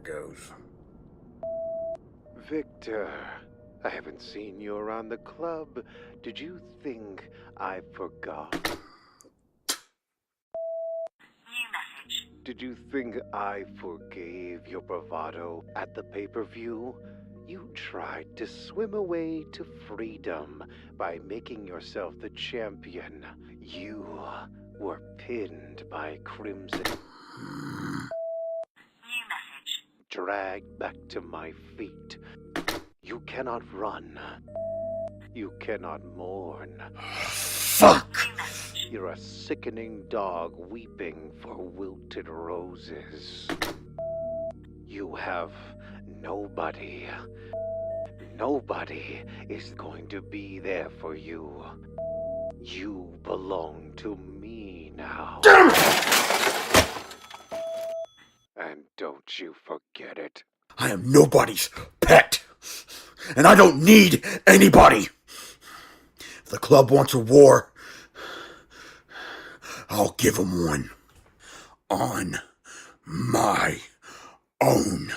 goes. Victor, I haven't seen you around the club. Did you think I forgot? Did you think I forgave your bravado at the pay-per-view? You tried to swim away to freedom by making yourself the champion. You were pinned by Crimson. Dragged back to my feet. You cannot run. You cannot mourn. Fuck! You're a sickening dog weeping for wilted roses. You have nobody. Nobody is going to be there for you. You belong to me now. And don't you forget it. I am nobody's pet, and I don't need anybody. If the club wants a war, I'll give them one. On my own.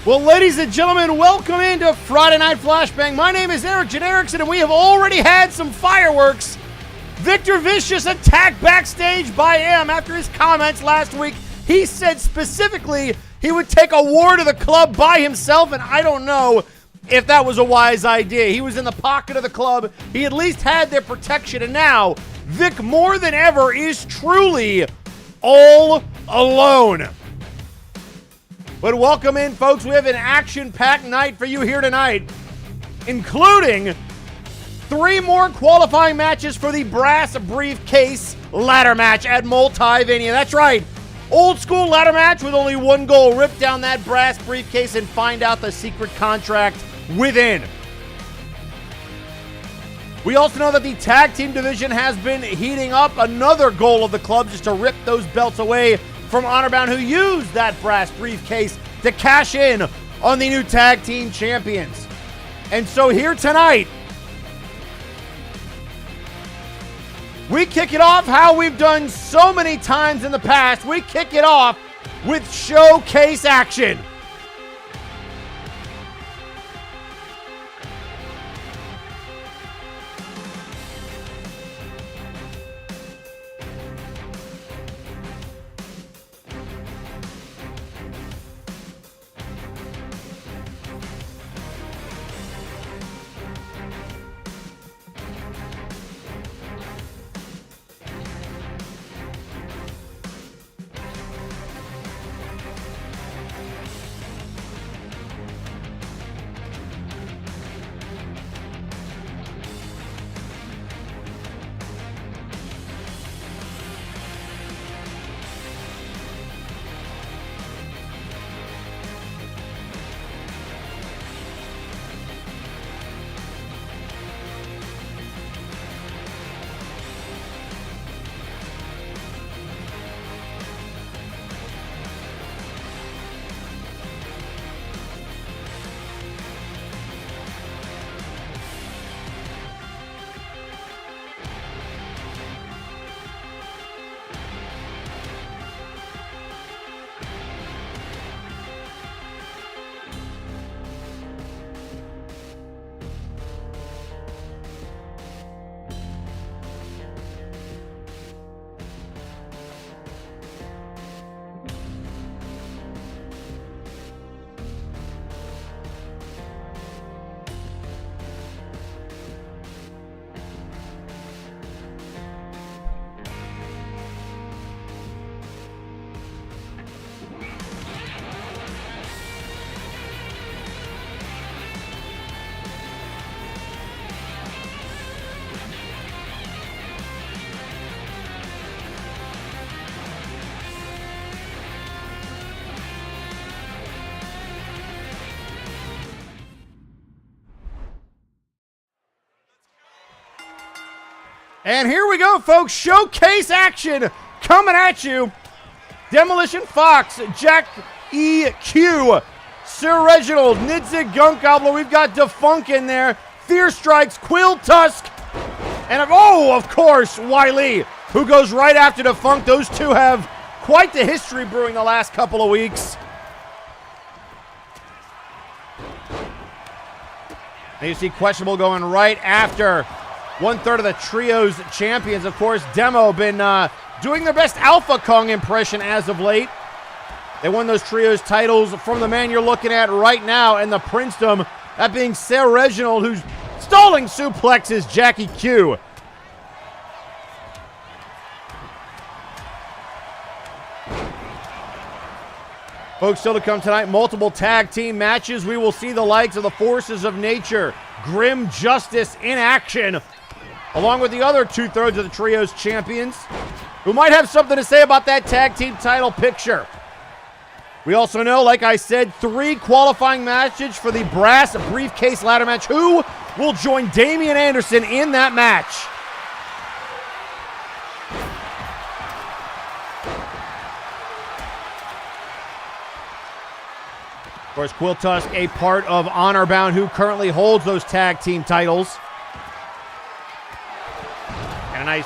Well, ladies and gentlemen, welcome into Friday Night Flashbang. My name is Eric Erickson, and we have already had some fireworks. Victor Vicious attacked backstage by M after his comments last week. He said specifically he would take a war to the club by himself, and I don't know if that was a wise idea. He was in the pocket of the club. He at least had their protection, and now Vic more than ever is truly all alone. But welcome in, folks. We have an action-packed night for you here tonight, including 3 more qualifying matches for the brass briefcase ladder match at Multiverse. That's right, old school ladder match with only one goal: rip down that brass briefcase and find out the secret contract within. We also know that the tag team division has been heating up. Another goal of the club is to rip those belts away from Honorbound, who used that brass briefcase to cash in on the new tag team champions. And so here tonight, we kick it off how we've done so many times in the past. We kick it off with showcase action. And here we go, folks. Showcase action coming at you. Demolition Fox, Jack EQ, Sir Reginald, Nidzig Gunk Gobbler. We've got Defunk in there. Fear Strikes, Quill Tusk, and of course, Wiley, who goes right after Defunk. Those two have quite the history brewing the last couple of weeks. And you see Questionable going right after 1/3 of the Trio's champions. Of course, Demo been doing their best Alpha Kong impression as of late. They won those Trios titles from the man you're looking at right now in the Princedom, that being Sir Reginald, who's stalling suplexes Jackie Q. Folks, still to come tonight, multiple tag team matches. We will see the likes of the Forces of Nature, Grim Justice in action, along with the other 2/3 of the Trio's champions, who might have something to say about that tag team title picture. We also know, like I said, 3 qualifying matches for the Brass Briefcase Ladder match. Who will join Damian Anderson in that match? Of course, Quill Tusk, a part of Honor Bound, who currently holds those tag team titles. And a nice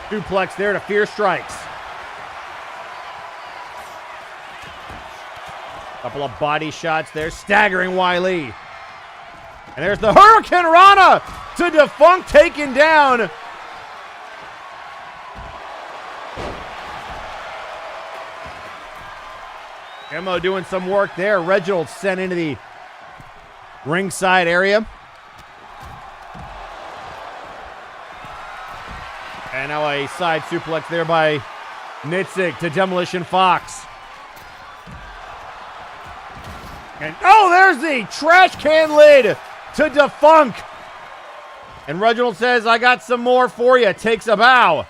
duplex there to Fear Strikes. Couple of body shots there, staggering Wiley. And there's the Hurricane Rana to Defunk, taken down. Demo doing some work there. Reginald sent into the ringside area. And now a side suplex there by Nitzig to Demolition Fox. And there's the trash can lid to Defunk. And Reginald says, I got some more for you. Takes a bow.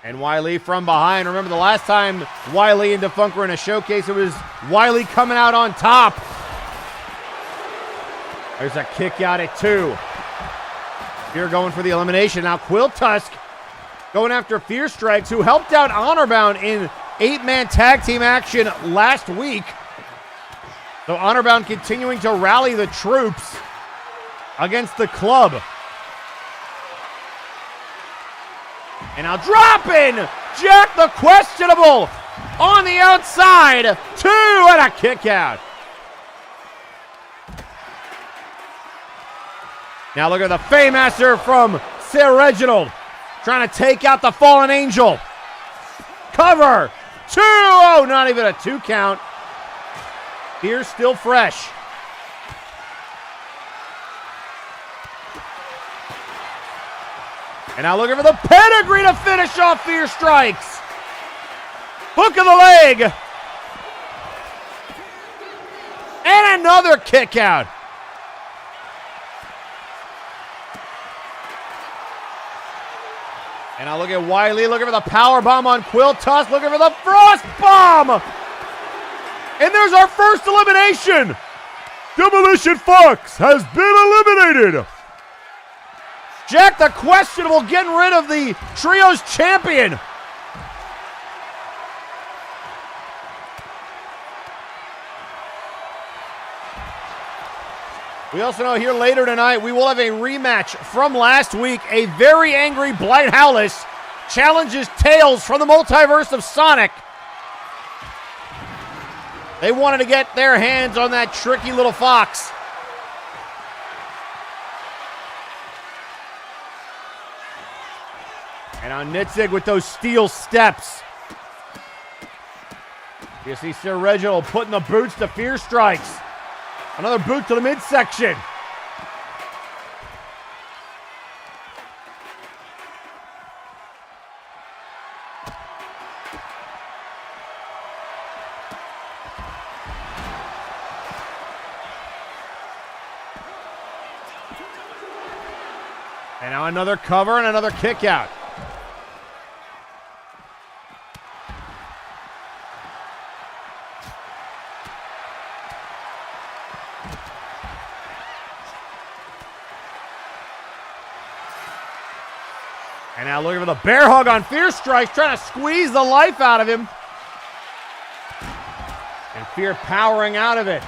And Wiley from behind. Remember the last time Wiley and Defunk were in a showcase, it was Wiley coming out on top. There's a kick out at 2. Fear going for the elimination. Now Quill Tusk going after Fear Strikes, who helped out Honor Bound in 8-man tag team action last week. So Honor Bound continuing to rally the troops against the club. And now dropping Jack the Questionable on the outside. 2 and a kick out. Now look at the Faymaster from Sir Reginald trying to take out the Fallen Angel. Cover. 2. Oh, not even a 2 count. Fear still fresh. And now looking for the pedigree to finish off Fear Strikes. Hook of the leg. And another kick out. And now look at Wiley looking for the power bomb on Quill Tusk, looking for the frost bomb. And there's our first elimination. Demolition Fox has been eliminated. Jack the Questionable getting rid of the Trio's champion. We also know here later tonight we will have a rematch from last week. A very angry Blight Howlis challenges Tails from the Multiverse of Sonic. They wanted to get their hands on that tricky little fox. And on Nitzig with those steel steps. You see Sir Reginald putting the boots to Fear Strikes. Another boot to the midsection. And now another cover and another kick out. And now looking for the bear hug on Fear Strikes, trying to squeeze the life out of him. And Fear powering out of it.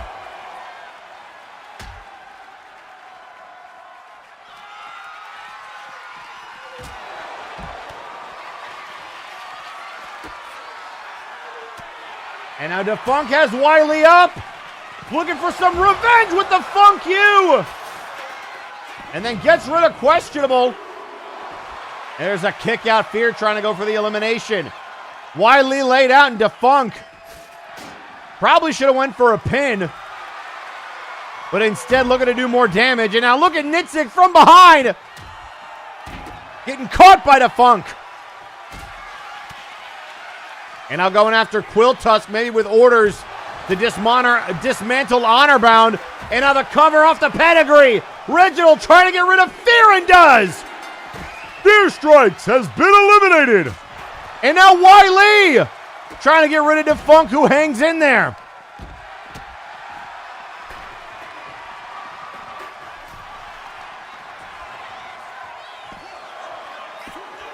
And now Defunct has Wiley up. Looking for some revenge with the Funk U. And then gets rid of Questionable. There's a kick out. Fear trying to go for the elimination. Wiley laid out and Defunct probably should have went for a pin. But instead looking to do more damage. And now look at Nitzik from behind. Getting caught by Defunct. And now going after Quiltusk, maybe with orders to dismantle Honor Bound. And now the cover off the pedigree. Reginald trying to get rid of Fear and does. Fear Strikes has been eliminated. And now Wiley trying to get rid of Defunct, who hangs in there.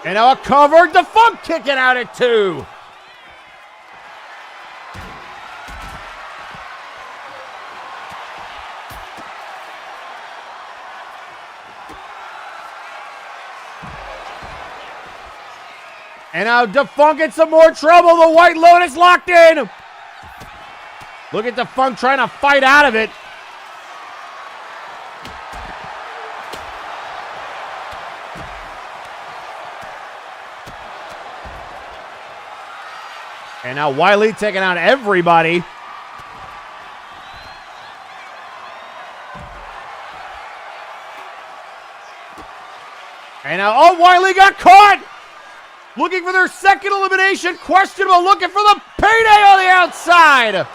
And now a cover. Defunct kicking out at 2. And now Defunct gets some more trouble. The White Lotus locked in. Look at Defunct trying to fight out of it. And now Wiley taking out everybody. And now, oh, Wiley got caught. Looking for their second elimination. Questionable looking for the payday on the outside.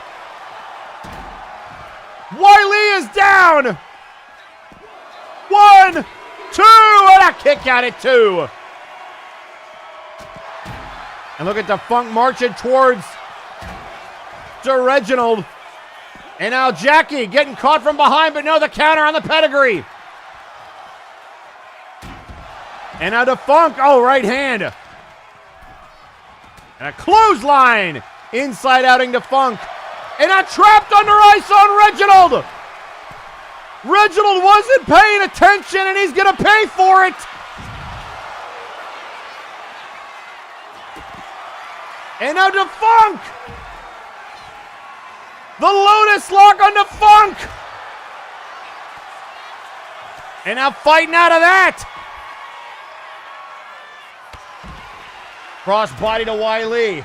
Wiley is down. 1, 2, and a kick out at 2. And look at Defunct marching towards Reginald. And now Jackie getting caught from behind, but no, the counter on the pedigree. And now Defunct, oh, right hand. And a clothesline. Inside outing Defunct. And a trapped under ice on Reginald. Reginald wasn't paying attention and he's going to pay for it. And now Defunct. The Lotus lock on Defunct. And now fighting out of that. Crossbody to Wiley.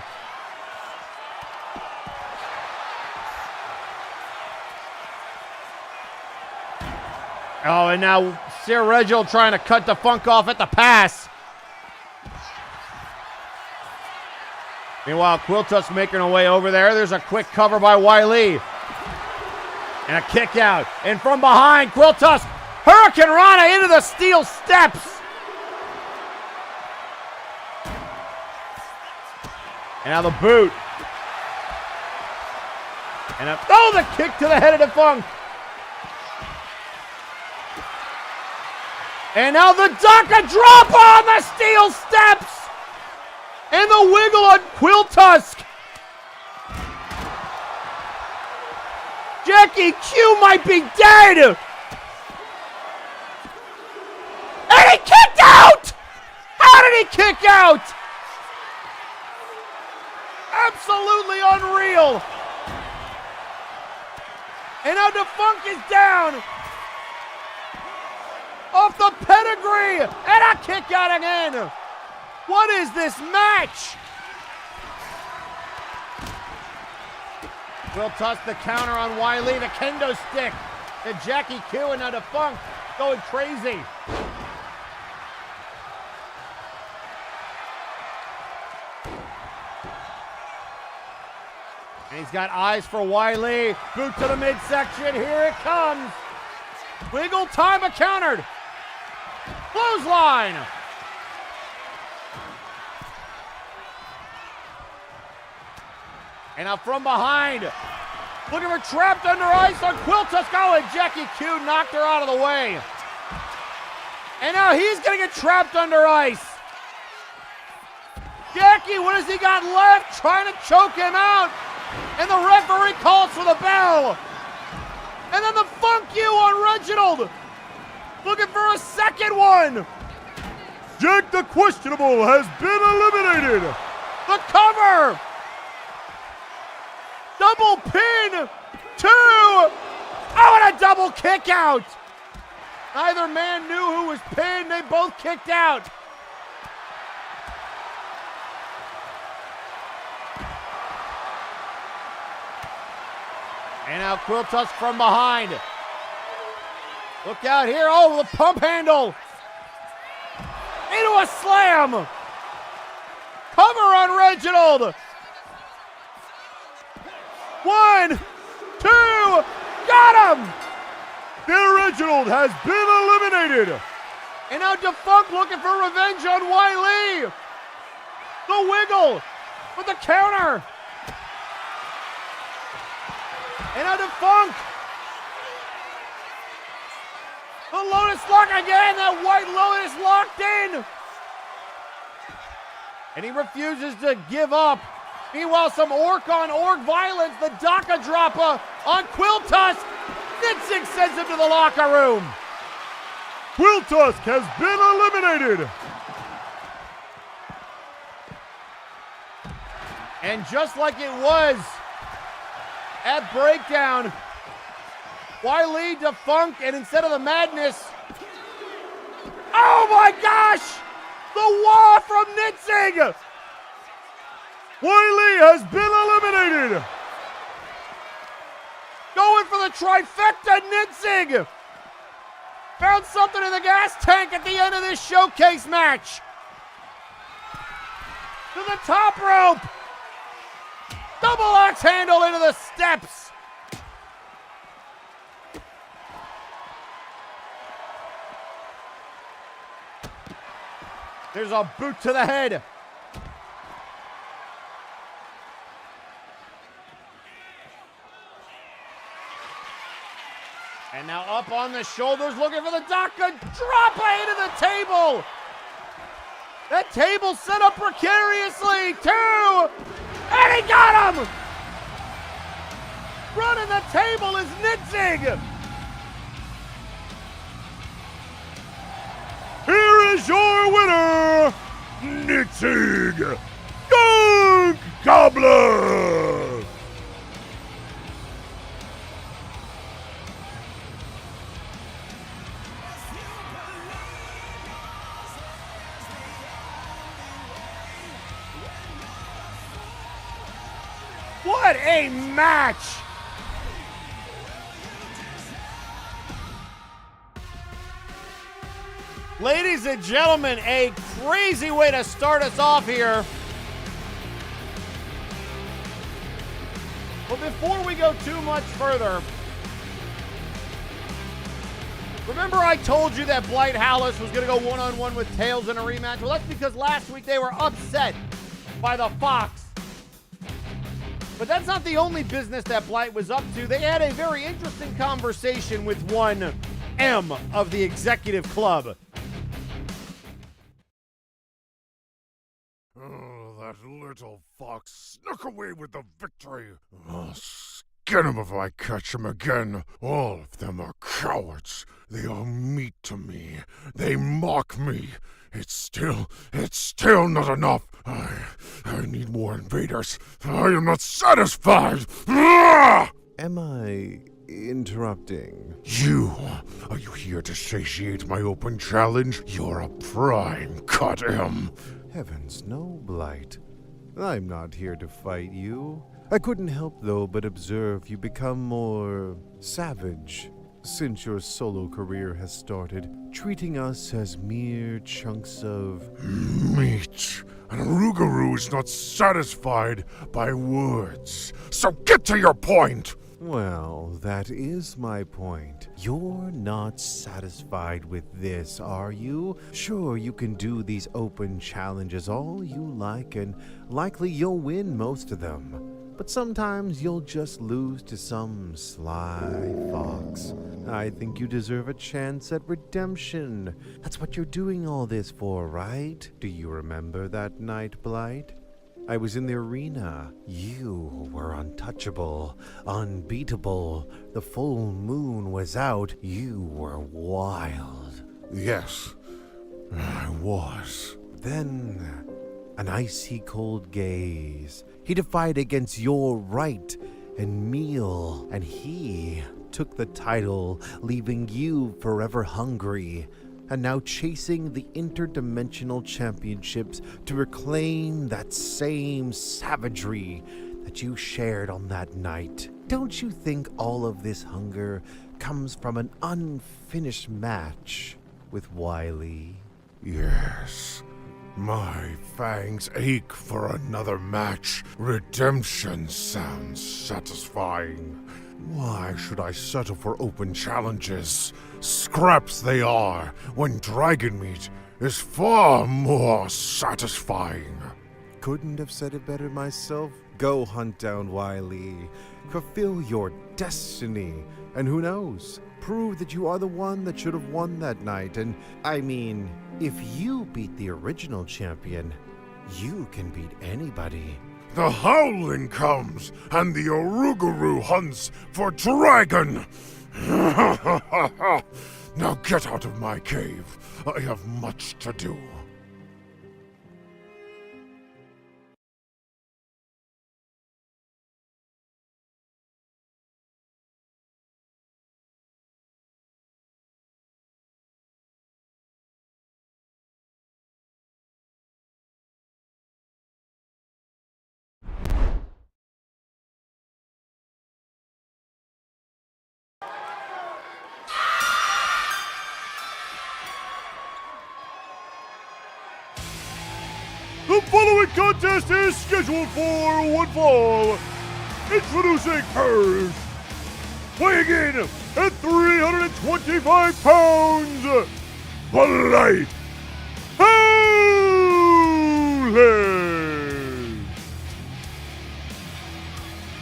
Oh, and now Sir Reginald trying to cut Defunct off at the pass. Meanwhile, Quiltusk making her way over there. There's a quick cover by Wiley. And a kick out. And from behind, Quiltusk, Hurricane Rana into the steel steps. And now the boot. And the kick to the head of Defunct. And now the Daka drop on the steel steps. And the wiggle on Quiltusk. Jackie Q might be dead. And he kicked out. How did he kick out? Absolutely unreal. And now Defunct is down. Off the pedigree. And a kick out again. What is this match? Quiltusk the counter on Wiley. The kendo stick to Jackie Q, and now Defunct going crazy. And he's got eyes for Wiley. Boot to the midsection. Here it comes. Wiggle time countered. Clothesline. And now from behind. Looking for trapped under ice on Quiltusk. Oh, and Jackie Q knocked her out of the way. And now he's going to get trapped under ice. Jackie, what has he got left? Trying to choke him out. And the referee calls for the bell. And then the funk you on Reginald. Looking for a second one. Jack the Questionable has been eliminated. The cover. Double pin. 2. Oh, and a double kick out. Neither man knew who was pinned. They both kicked out. And now Quiltus from behind. Look out here. Oh, the pump handle. Into a slam. Cover on Reginald. 1, 2. Got him. There, Reginald has been eliminated. And now Defunct looking for revenge on Wiley. The wiggle with the counter. And now Defunct. The Lotus Lock again. That White Lotus locked in. And he refuses to give up. Meanwhile, some orc on orc violence. The Daka Droppa on Quiltus. Nitzig sends him to the locker room. Quiltus has been eliminated. And just like it was at Breakdown, Wiley, Defunct, and instead of the madness, oh my gosh! The wall from Nitzig! Wiley has been eliminated! Going for the trifecta, Nitzig! Found something in the gas tank at the end of this showcase match! To the top rope! Double axe handle into the steps! There's a boot to the head. And now up on the shoulders, looking for the Daka Droppa into the table. That table set up precariously. 2. And he got him. Running the table is Nitzig. Here is your winner, Nitzig Gunk Gobbler! What a match! Ladies and gentlemen, a crazy way to start us off here. But before we go too much further, remember I told you that Blight Hallis was going to go one-on-one with Tails in a rematch? Well, that's because last week they were upset by the Fox. But that's not the only business that Blight was up to. They had a very interesting conversation with one M of the executive club. Oh, that little fox snuck away with the victory. I'll skin him if I catch him again. All of them are cowards. They are meat to me. They mock me. It's still not enough. I need more invaders. I am not satisfied. Ah! Am I interrupting? Are you here to satiate my open challenge? You're a prime cut M. Heavens, no, Blight. I'm not here to fight you. I couldn't help, though, but observe you become more savage since your solo career has started, treating us as mere chunks of meat. And Rougarou is not satisfied by words. So get to your point! Well, that is my point. You're not satisfied with this, are you? Sure, you can do these open challenges all you like, and likely you'll win most of them. but sometimes you'll just lose to some sly fox. I think you deserve a chance at redemption. That's what you're doing all this for, right? Do you remember that night, Blight? I was in the arena. You were untouchable, unbeatable. The full moon was out. You were wild. Yes, I was. Then, an icy cold gaze. He defied against your right and meal, and he took the title, leaving you forever hungry, and now chasing the interdimensional championships to reclaim that same savagery that you shared on that night. Don't you think all of this hunger comes from an unfinished match with Wily? Yes. My fangs ache for another match. Redemption sounds satisfying. Why should I settle for open challenges? Scraps they are, when dragon meat is far more satisfying. Couldn't have said it better myself. Go hunt down Wily. Fulfill your destiny. And who knows? Prove that you are the one that should have won that night. And, I mean, if you beat the original champion, you can beat anybody. The howling comes, and the Oruguru hunts for dragon! Now get out of my cave. I have much to do. The following contest is scheduled for one fall. Introducing first, weighing in at 325 pounds, Blight Howley.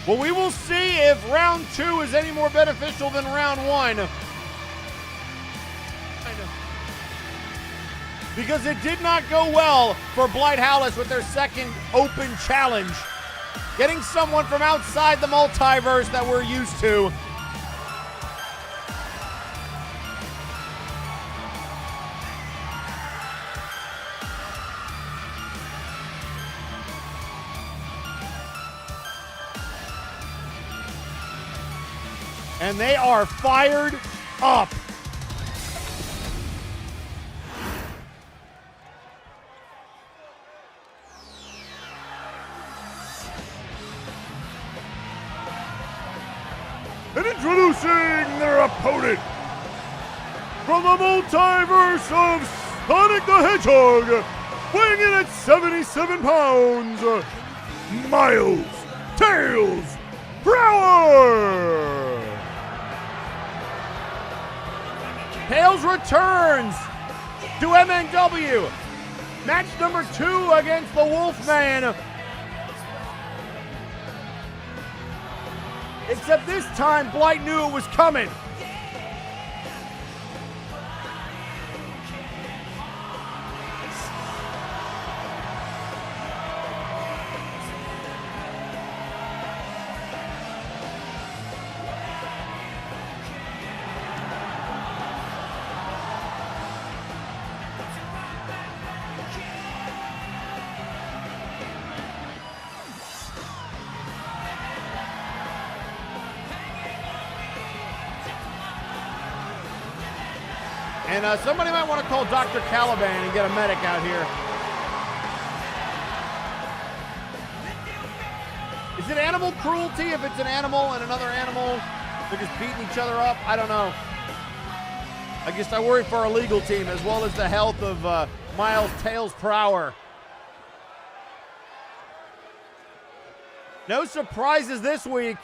Well, we will see if round 2 is any more beneficial than round 1. Because it did not go well for Blight Howley with their second open challenge. Getting someone from outside the multiverse that we're used to. And they are fired up. And introducing their opponent from the multiverse of Sonic the Hedgehog, weighing in at 77 pounds, Miles Tails Prower. Tails returns to MNW. Match number 2 against the Wolfman. Except this time, Blight knew it was coming. And somebody might want to call Dr. Caliban and get a medic out here. Is it animal cruelty if it's an animal and another animal? They're just beating each other up? I don't know. I guess I worry for our legal team as well as the health of Miles Tails Prower. No surprises this week.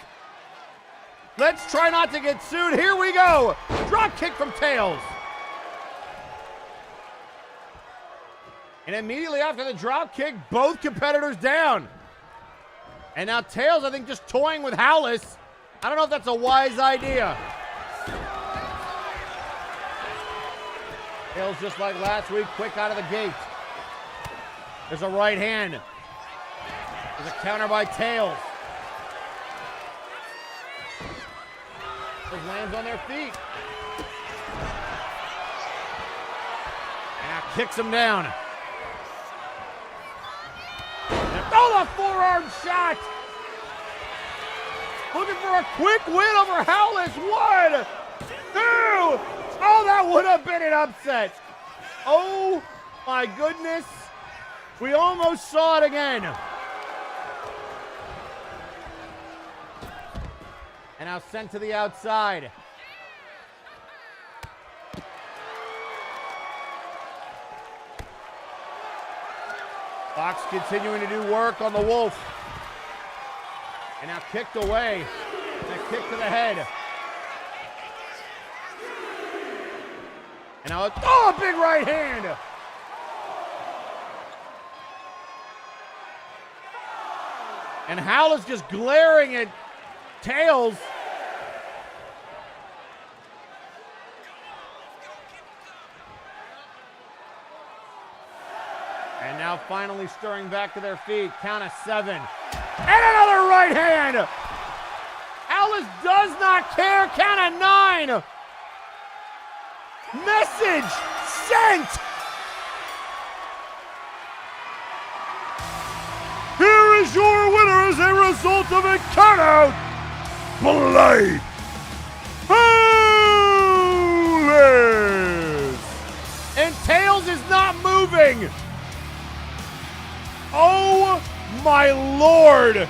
Let's try not to get sued. Here we go. Drop kick from Tails. And immediately after the drop kick, both competitors down. And now Tails, I think, just toying with Howlis. I don't know if that's a wise idea. Tails, just like last week, quick out of the gate. There's a right hand. There's a counter by Tails. Tails lands on their feet. And now kicks him down. Oh, the forearm shot! Looking for a quick win over Howlis. 1, 2. Oh, that would have been an upset. Oh, my goodness. We almost saw it again. And now sent to the outside. Fox continuing to do work on the Wolf. And now kicked away. And a kick to the head. And now, a big right hand. And Howlis just glaring at Tails. And now finally stirring back to their feet. Count of 7. And another right hand. Howlis does not care. Count of 9. Message sent. Here is your winner as a result of a countout. Blade! Howlis! And Tails is not moving. Oh my Lord!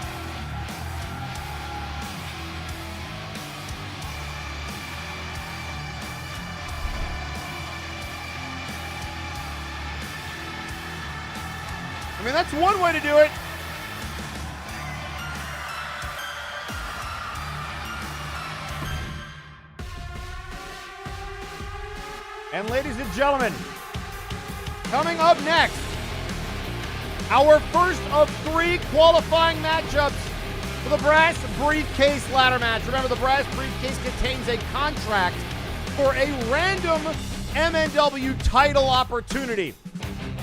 I mean, that's one way to do it. And ladies and gentlemen, coming up next, our first of 3 qualifying matchups for the Brass Briefcase ladder match. Remember, the Brass Briefcase contains a contract for a random MNW title opportunity.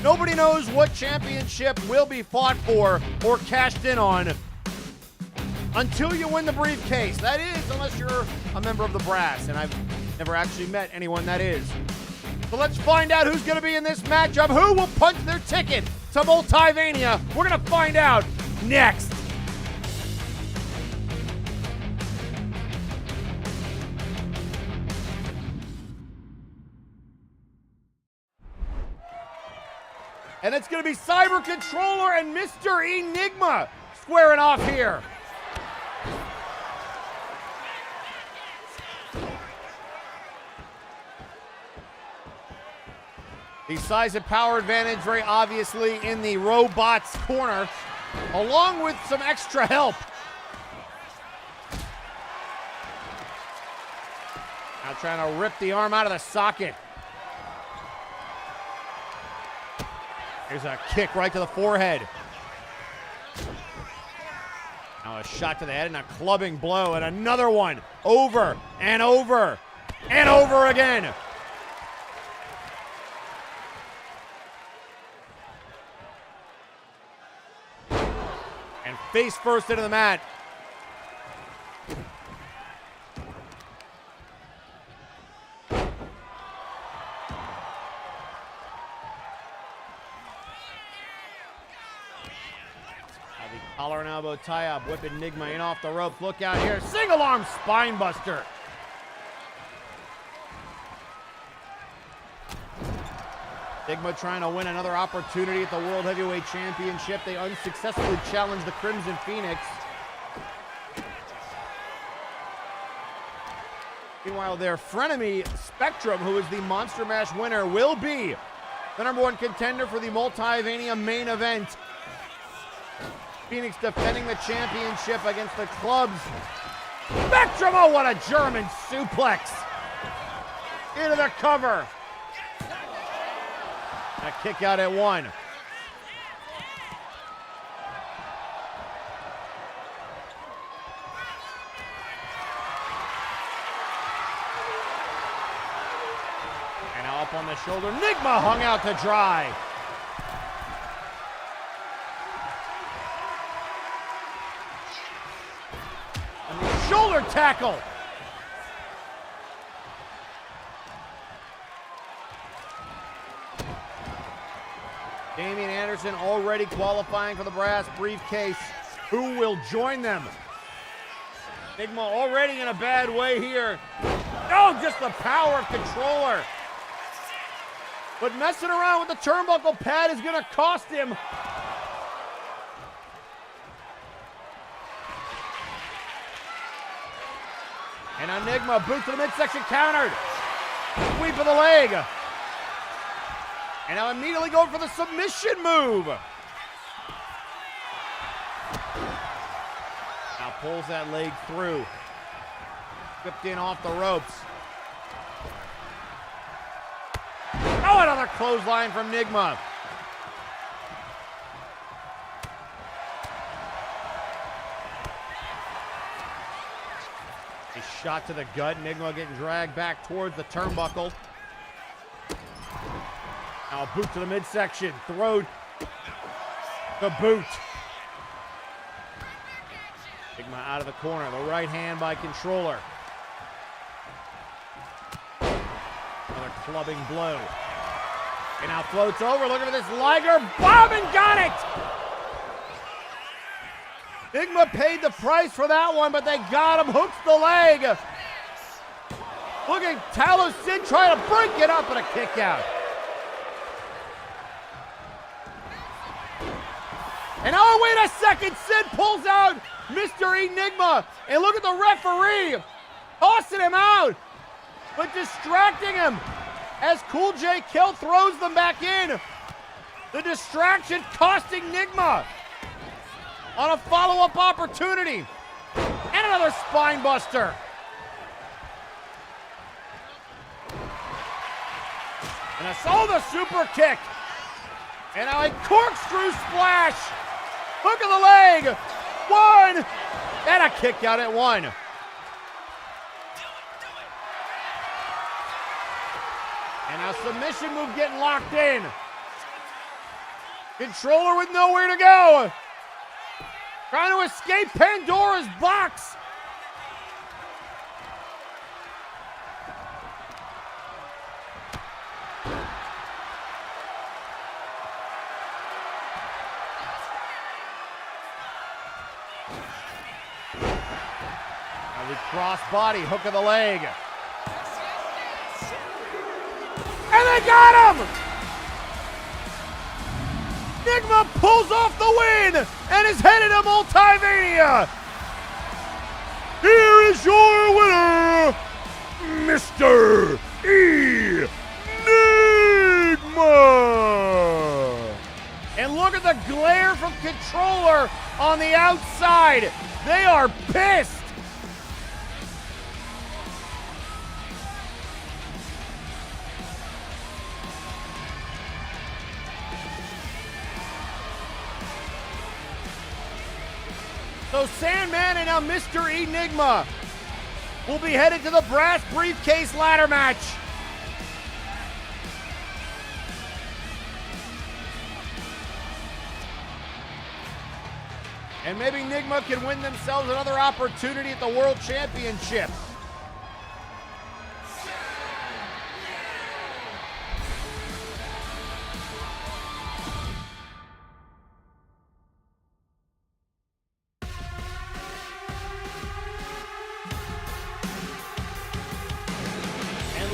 Nobody knows what championship will be fought for or cashed in on until you win the briefcase. That is, unless you're a member of the Brass, and I've never actually met anyone that is. So let's find out who's going to be in this matchup. Who will punch their ticket to Multivania? We're going to find out next. And it's going to be Cyber Controller and Mr. Enigma squaring off here. The size and power advantage very obviously in the robot's corner, along with some extra help. Now trying to rip the arm out of the socket. Here's a kick right to the forehead. Now a shot to the head and a clubbing blow, and another one. Over and over and over again. And face first into the mat. Collar and elbow tie-up, whip Enigma in off the ropes. Look out here, single arm spine buster. Enigma trying to win another opportunity at the World Heavyweight Championship. They unsuccessfully challenged the Crimson Phoenix. Meanwhile, their frenemy, Spectrum, who is the Monster Mash winner, will be the #1 contender for the Multivania main event. Phoenix defending the championship against the clubs. Spectrum, oh, what a German suplex. Into the cover. A kick out at 1. And now up on the shoulder. Enigma hung out to dry. And the shoulder tackle. Damian Anderson already qualifying for the brass briefcase. Who will join them? Enigma already in a bad way here. Oh, just the power of Controller. But messing around with the turnbuckle pad is going to cost him. And Enigma, boot to the midsection, countered. Sweep of the leg. And now immediately going for the submission move. Now pulls that leg through. Whipped in off the ropes. Oh, another clothesline from Enigma. A shot to the gut. Enigma getting dragged back towards the turnbuckle. Now a boot to the midsection. Throw the boot. Enigma out of the corner. The right hand by Controller. Another clubbing blow. And now floats over. Looking for this Liger bomb and got it! Enigma paid the price for that one, but they got him. Hooks the leg. Look at Talos Sid trying to break it up and a kick out. And oh, wait a second. Sid pulls out Mr. Enigma. And look at the referee tossing him out, but distracting him as Cool J Kill throws them back in. The distraction costing Enigma on a follow-up opportunity. And another spine buster. And I saw the super kick. And now a corkscrew splash. Hook of the leg. One. And a kick out at one. And now submission move getting locked in. Controller with nowhere to go. Trying to escape Pandora's box. Now the cross-body hook of the leg. And they got him! Enigma pulls off the win and is headed to Multivania. Here is your winner, Mr. Enigma. And look at the glare from Controller on the outside. They are pissed. So Sandman and now Mr. Enigma will be headed to the brass briefcase ladder match. And maybe Enigma can win themselves another opportunity at the World Championship.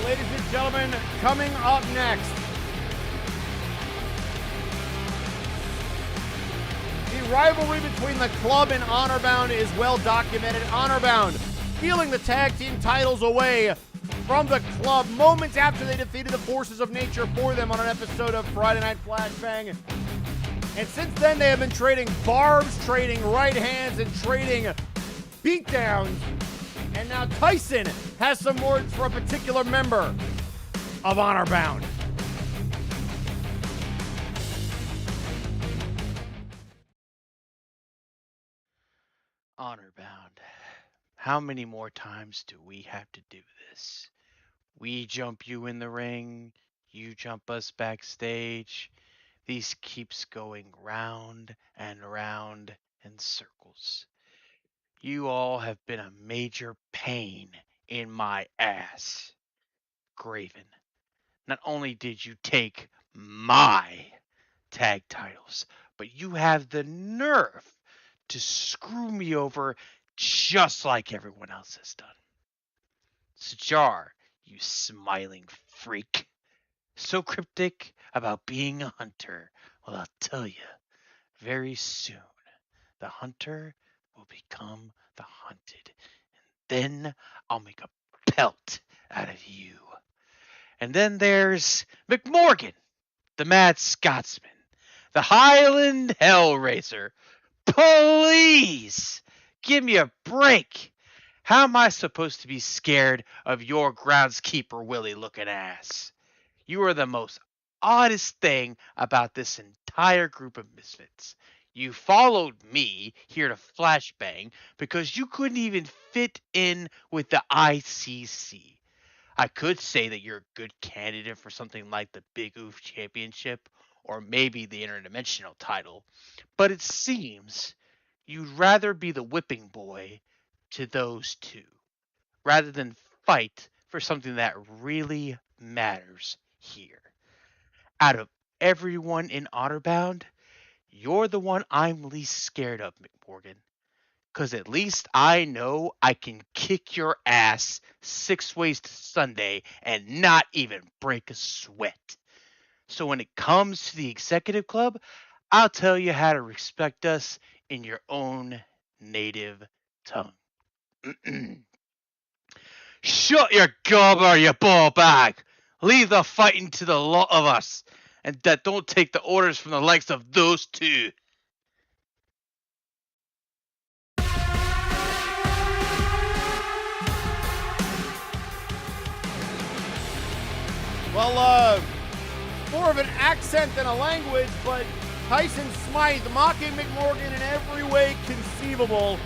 Ladies and gentlemen, coming up next, the rivalry between the Club and Honorbound is well documented. Honorbound stealing the tag team titles away from the Club moments after they defeated the Forces of Nature for them on an episode of Friday Night Flashbang. And since then, they have been trading barbs, trading right hands, and trading beatdowns. And now Tyson has some words for a particular member of Honorbound. Honorbound. How many more times do we have to do this? We jump you in the ring, you jump us backstage. These keeps going round and round in circles. You all have been a major pain in my ass. Graven, not only did you take my tag titles, but you have the nerve to screw me over just like everyone else has done. Sajar, you smiling freak. So cryptic about being a hunter. Well, I'll tell you, very soon, the hunter will become the hunted. Then I'll make a pelt out of you. And then there's McMorgan, the Mad Scotsman, the Highland Hellraiser. Please give me a break. How am I supposed to be scared of your groundskeeper Willie looking ass? You are the most oddest thing about this entire group of misfits. You followed me here to Flashbang because you couldn't even fit in with the ICC. I could say that you're a good candidate for something like the Big Oof Championship or maybe the Interdimensional title, but it seems you'd rather be the whipping boy to those two rather than fight for something that really matters here. Out of everyone in Otterbound, you're the one I'm least scared of, McMorgan. Because at least I know I can kick your ass 6 ways to Sunday and not even break a sweat. So when it comes to the executive club, I'll tell you how to respect us in your own native tongue. Shut your gobber, you ball bag! Leave the fighting to the lot of us, and that don't take the orders from the likes of those two. Well, more of an accent than a language, but Tyson Smythe mocking McMorgan in every way conceivable.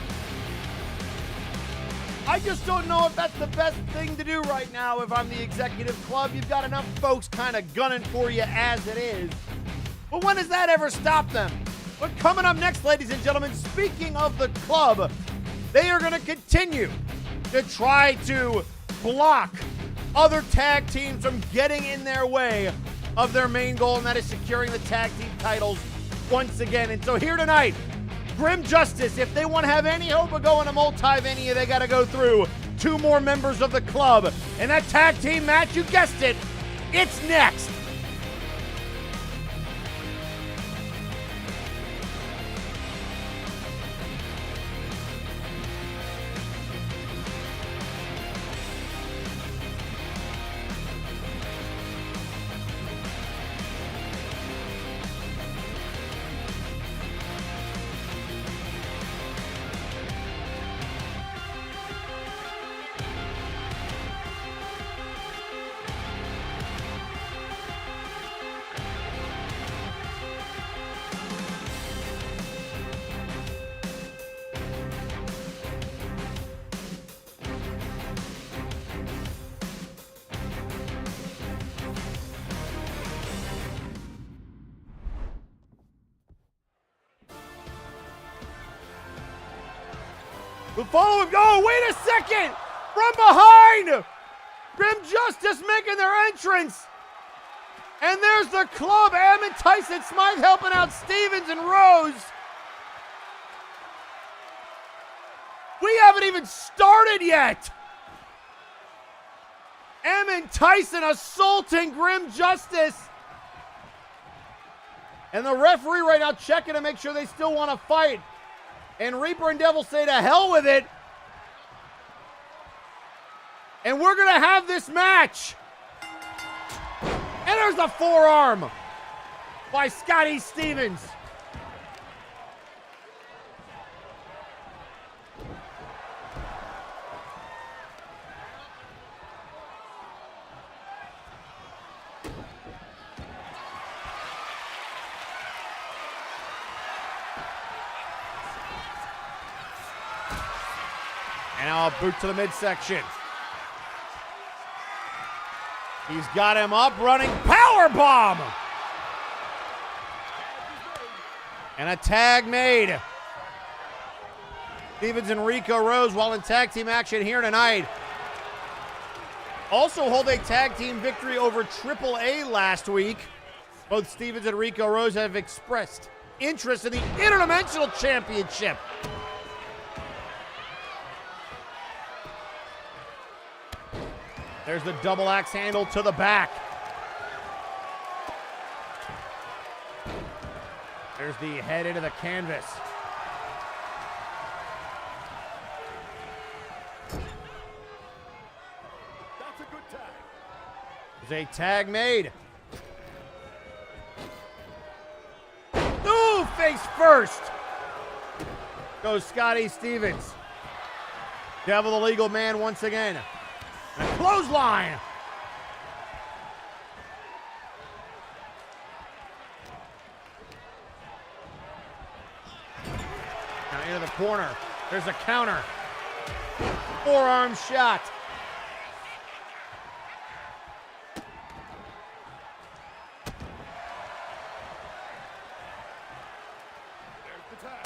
I just don't know if that's the best thing to do right now if I'm the executive club. You've got enough folks kind of gunning for you as it is. But when does that ever stop them? But coming up next, ladies and gentlemen, speaking of the club, they are going to continue to try to block other tag teams from getting in their way of their main goal, and that is securing the tag team titles once again. And so here tonight, Grim Justice, if they want to have any hope of going to Multiverse, they got to go through 2 more members of the club. And that tag team match, you guessed it, it's next. The following, oh, wait a second! From behind! Grim Justice making their entrance! And there's the club, Am Tyson Smythe helping out Stevens and Rose. We haven't even started yet! Am Tyson assaulting Grim Justice. And the referee right now checking to make sure they still want to fight. And Reaper and Devil say to hell with it. And we're going to have this match. And there's the forearm by Scotty Stevens. And now a boot to the midsection. He's got him up, running power bomb. And a tag made. Stevens and Rico Rose, while in tag team action here tonight, also hold a tag team victory over AAA last week. Both Stevens and Rico Rose have expressed interest in the Interdimensional Championship. There's the double axe handle to the back. There's the head into the canvas. That's a good tag. There's a tag made. Ooh, face first. Goes Scotty Stevens. Devil the legal man once again. And a clothesline. Now into the corner. There's a counter. Forearm shot.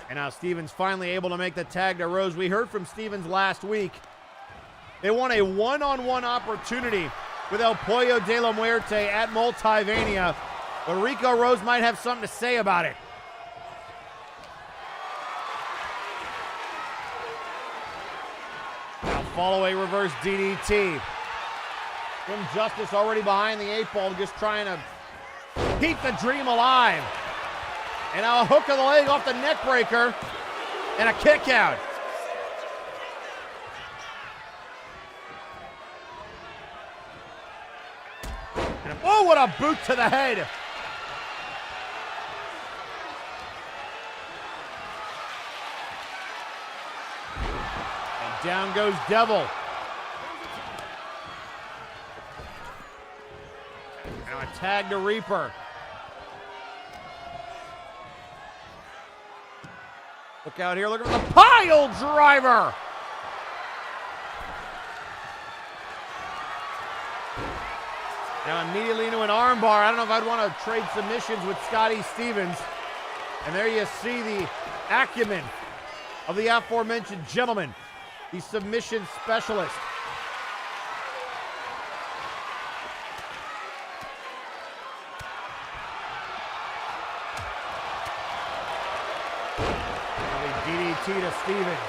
And now Stevens finally able to make the tag to Rose. We heard from Stevens last week. They want a one-on-one opportunity with El Pollo de la Muerte at Multivania, but Rico Rose might have something to say about it. Now follow a reverse DDT. Jim Justice already behind the 8 ball, just trying to keep the dream alive. And now a hook of the leg off the neck breaker and a kick out. And oh, what a boot to the head. And down goes Devil. Now a tag to Reaper. Look out here, look at the pile driver. Now immediately into an armbar. I don't know if I'd want to trade submissions with Scotty Stevens. And there you see the acumen of the aforementioned gentleman, the submission specialist. DDT to Stevens.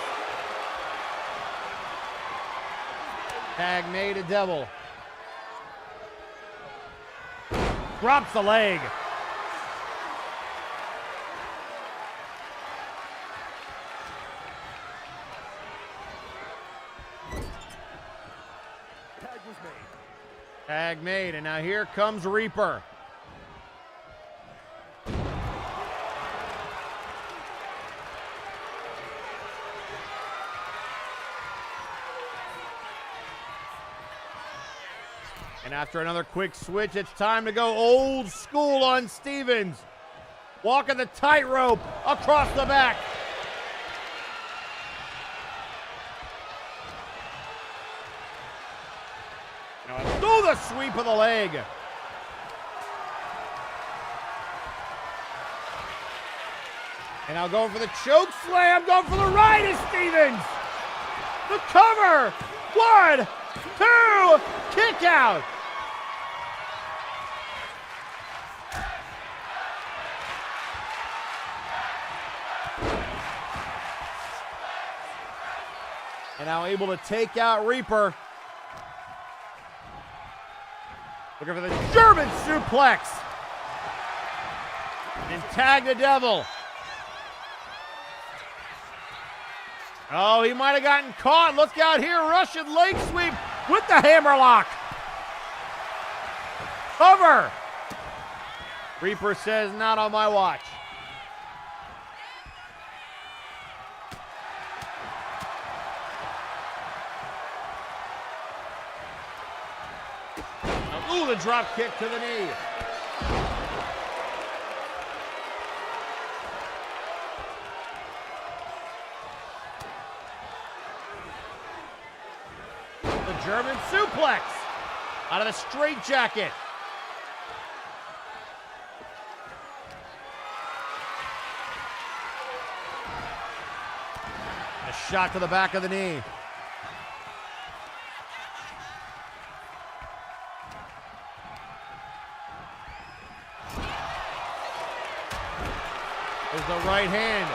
Tag made to Devil. Drops the leg. Tag was made. Tag made, and now here comes Reaper. And after another quick switch, it's time to go old school on Stevens. Walking the tightrope across the back. Now do the sweep of the leg. And now going for the choke slam, going for the right is Stevens. The cover. 1, 2, kick out. And now able to take out Reaper. Looking for the German suplex. And tag the Devil. Oh, he might have gotten caught. Look out here, Russian leg sweep with the hammerlock. Cover. Reaper says, not on my watch. Ooh, the drop kick to the knee. The German suplex. Out of the straitjacket. A shot to the back of the knee. There's the right hand.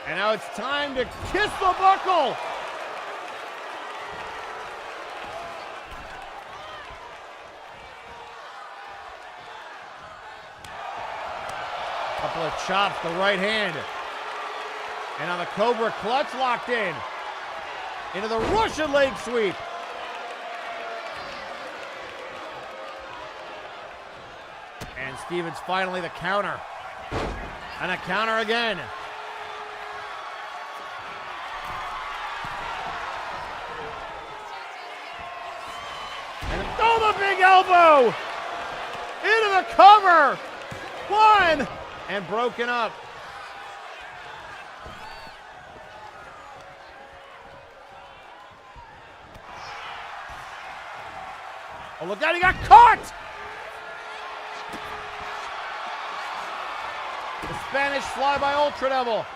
And now it's time to kiss the buckle. Couple of chops, the right hand. And now the Cobra clutch locked in. Into the Russian leg sweep. And Stevens finally the counter. And a counter again. And throw the big elbow. Into the cover. One. And broken up. Oh, look out, he got caught! The Spanish fly by Ultra Devil.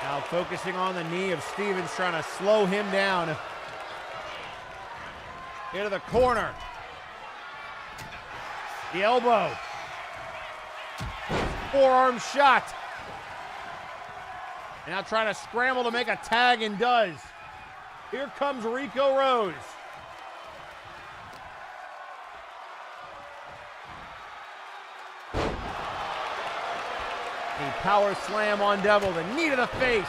Now focusing on the knee of Stevens, trying to slow him down. Into the corner. The elbow. Forearm shot. Now trying to scramble to make a tag and does. Here comes Rico Rose. A power slam on Devil, the knee to the face.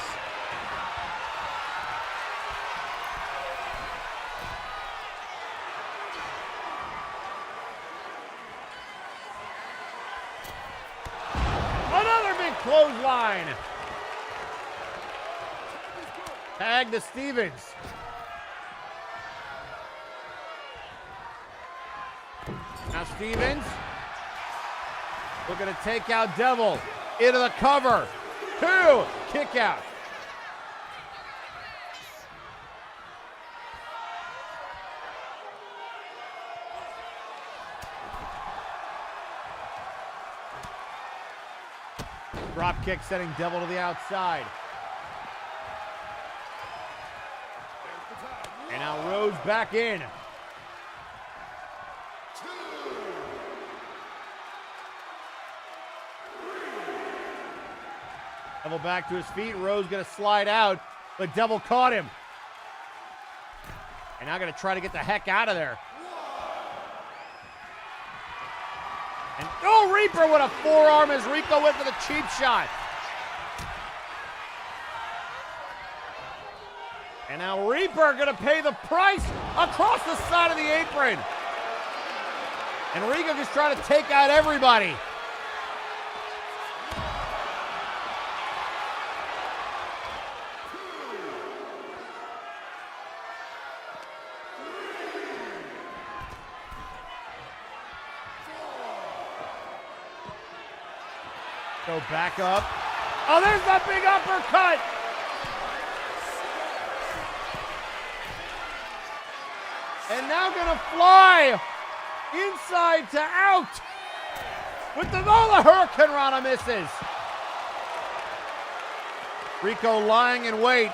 Clothesline. Tag to Stevens. Now Stevens looking to take out Devil. Into the cover. 2. Kick out. Drop kick sending Devil to the outside. And now Rhodes back in. Devil back to his feet. Rhodes going to slide out, but Devil caught him. And now going to try to get the heck out of there. And oh, Reaper with a forearm as Rico went for the cheap shot. And now Reaper going to pay the price across the side of the apron. And Rico just trying to take out everybody. Go back up. Oh, there's the big uppercut. And now gonna fly inside to out. With the Hurricane Rana misses. Rico lying in wait.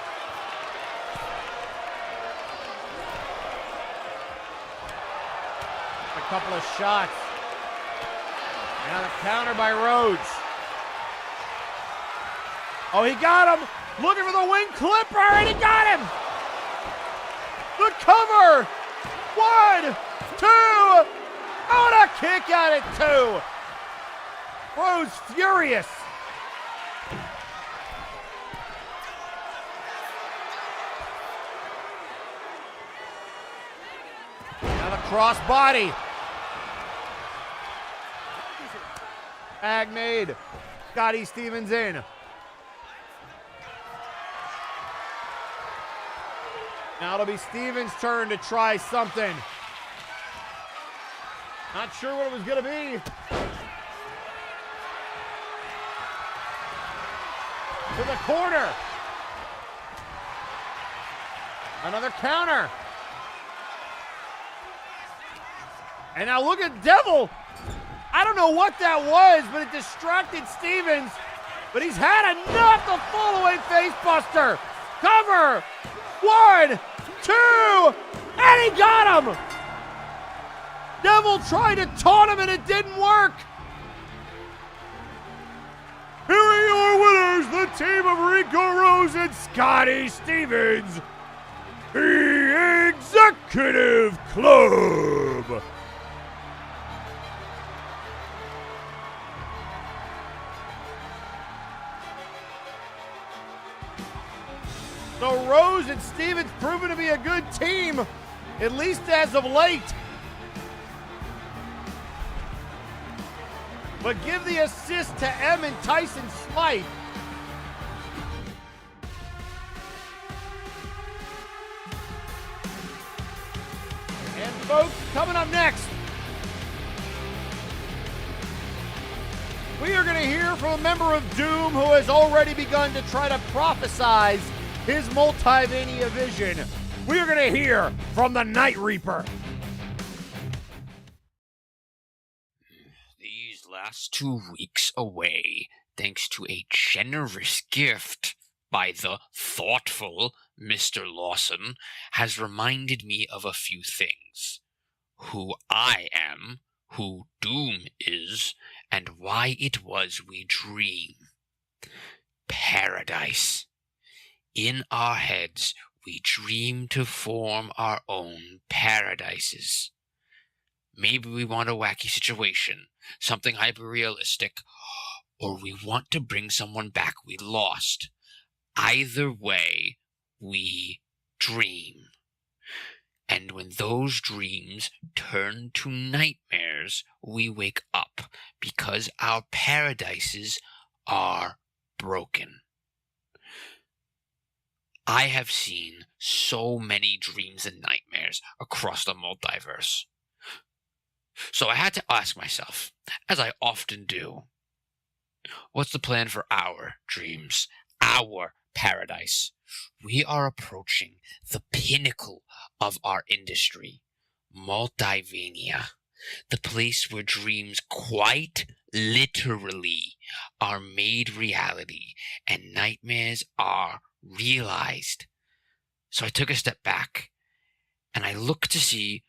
A couple of shots. And a counter by Rhodes. Oh, he got him. Looking for the wing clipper, and he got him. The cover. 1, 2. Oh, and a kick out at 2. Rhodes furious. Now the cross body. Tag made. Scotty Stevens in. Now it'll be Steven's turn to try something. Not sure what it was going to be. To the corner. Another counter. And now look at Devil. I don't know what that was, but it distracted Stevens. But he's had enough to fall away face buster. Cover. 1, 2, and he got him. Devil tried to taunt him and it didn't work. Here are your winners, the team of Rico Rose and Scotty Stevens, the Executive Club. So Rose and Stevens proven to be a good team, at least as of late. But give the assist to M and Tyson Smythe. And folks, coming up next, we are going to hear from a member of Doom who has already begun to try to prophesize his Multivania vision. We are going to hear from the Night Reaper. These last 2 weeks away, thanks to a generous gift by the thoughtful Mr. Lawson, has reminded me of a few things. Who I am, who Doom is, and why it was we dream. Paradise. In our heads, we dream to form our own paradises. Maybe we want a wacky situation, something hyper-realistic, or we want to bring someone back we lost. Either way, we dream. And when those dreams turn to nightmares, we wake up because our paradises are broken. I have seen so many dreams and nightmares across the multiverse. So I had to ask myself, as I often do, what's the plan for our dreams, our paradise? We are approaching the pinnacle of our industry, Multivania, the place where dreams quite literally are made reality and nightmares are realized. So I took a step back and I looked to see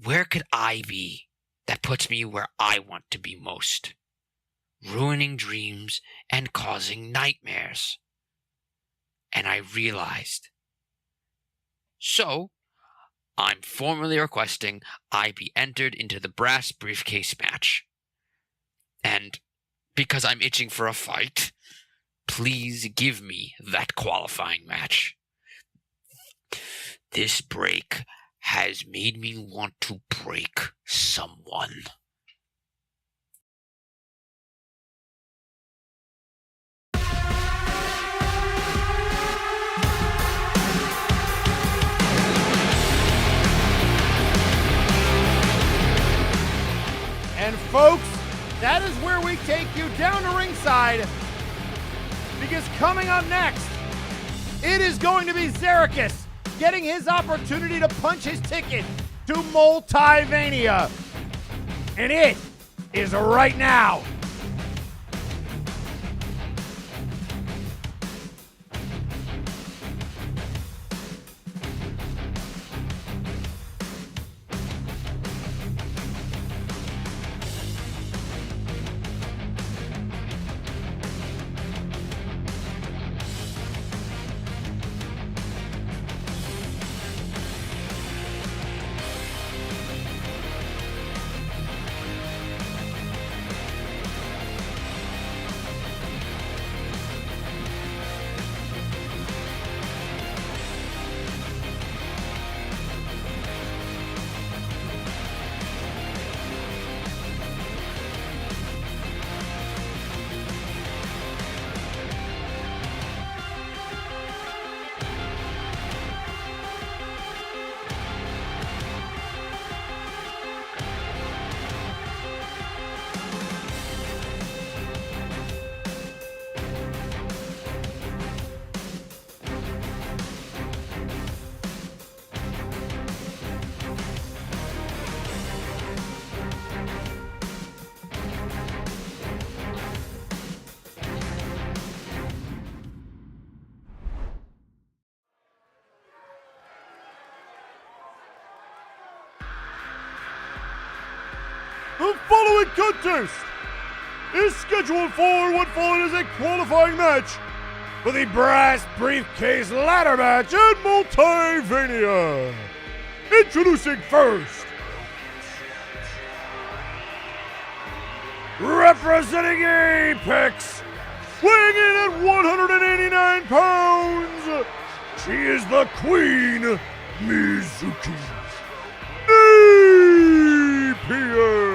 where could I be that puts me where I want to be most, ruining dreams and causing nightmares. And I realized. So I'm formally requesting I be entered into the brass briefcase match. And because I'm itching for a fight, please give me that qualifying match. This break has made me want to break someone. And folks, that is where we take you down to ringside, because coming up next, it is going to be Zericus getting his opportunity to punch his ticket to Multivania. And it is right now. The following contest is scheduled for what followed as a qualifying match for the Brass Briefcase Ladder Match at Multivania. Introducing first, representing Apex, weighing in at 189 pounds, she is the Queen, Mizuki Napier.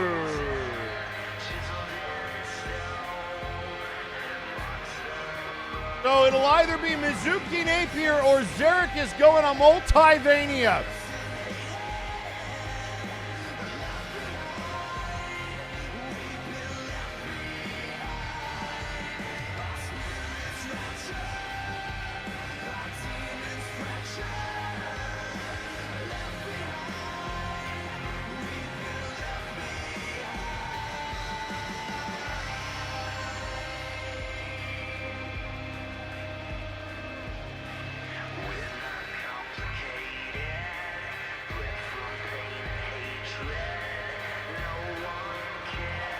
So it'll either be Mizuki Napier or Zarek is going on Multivania.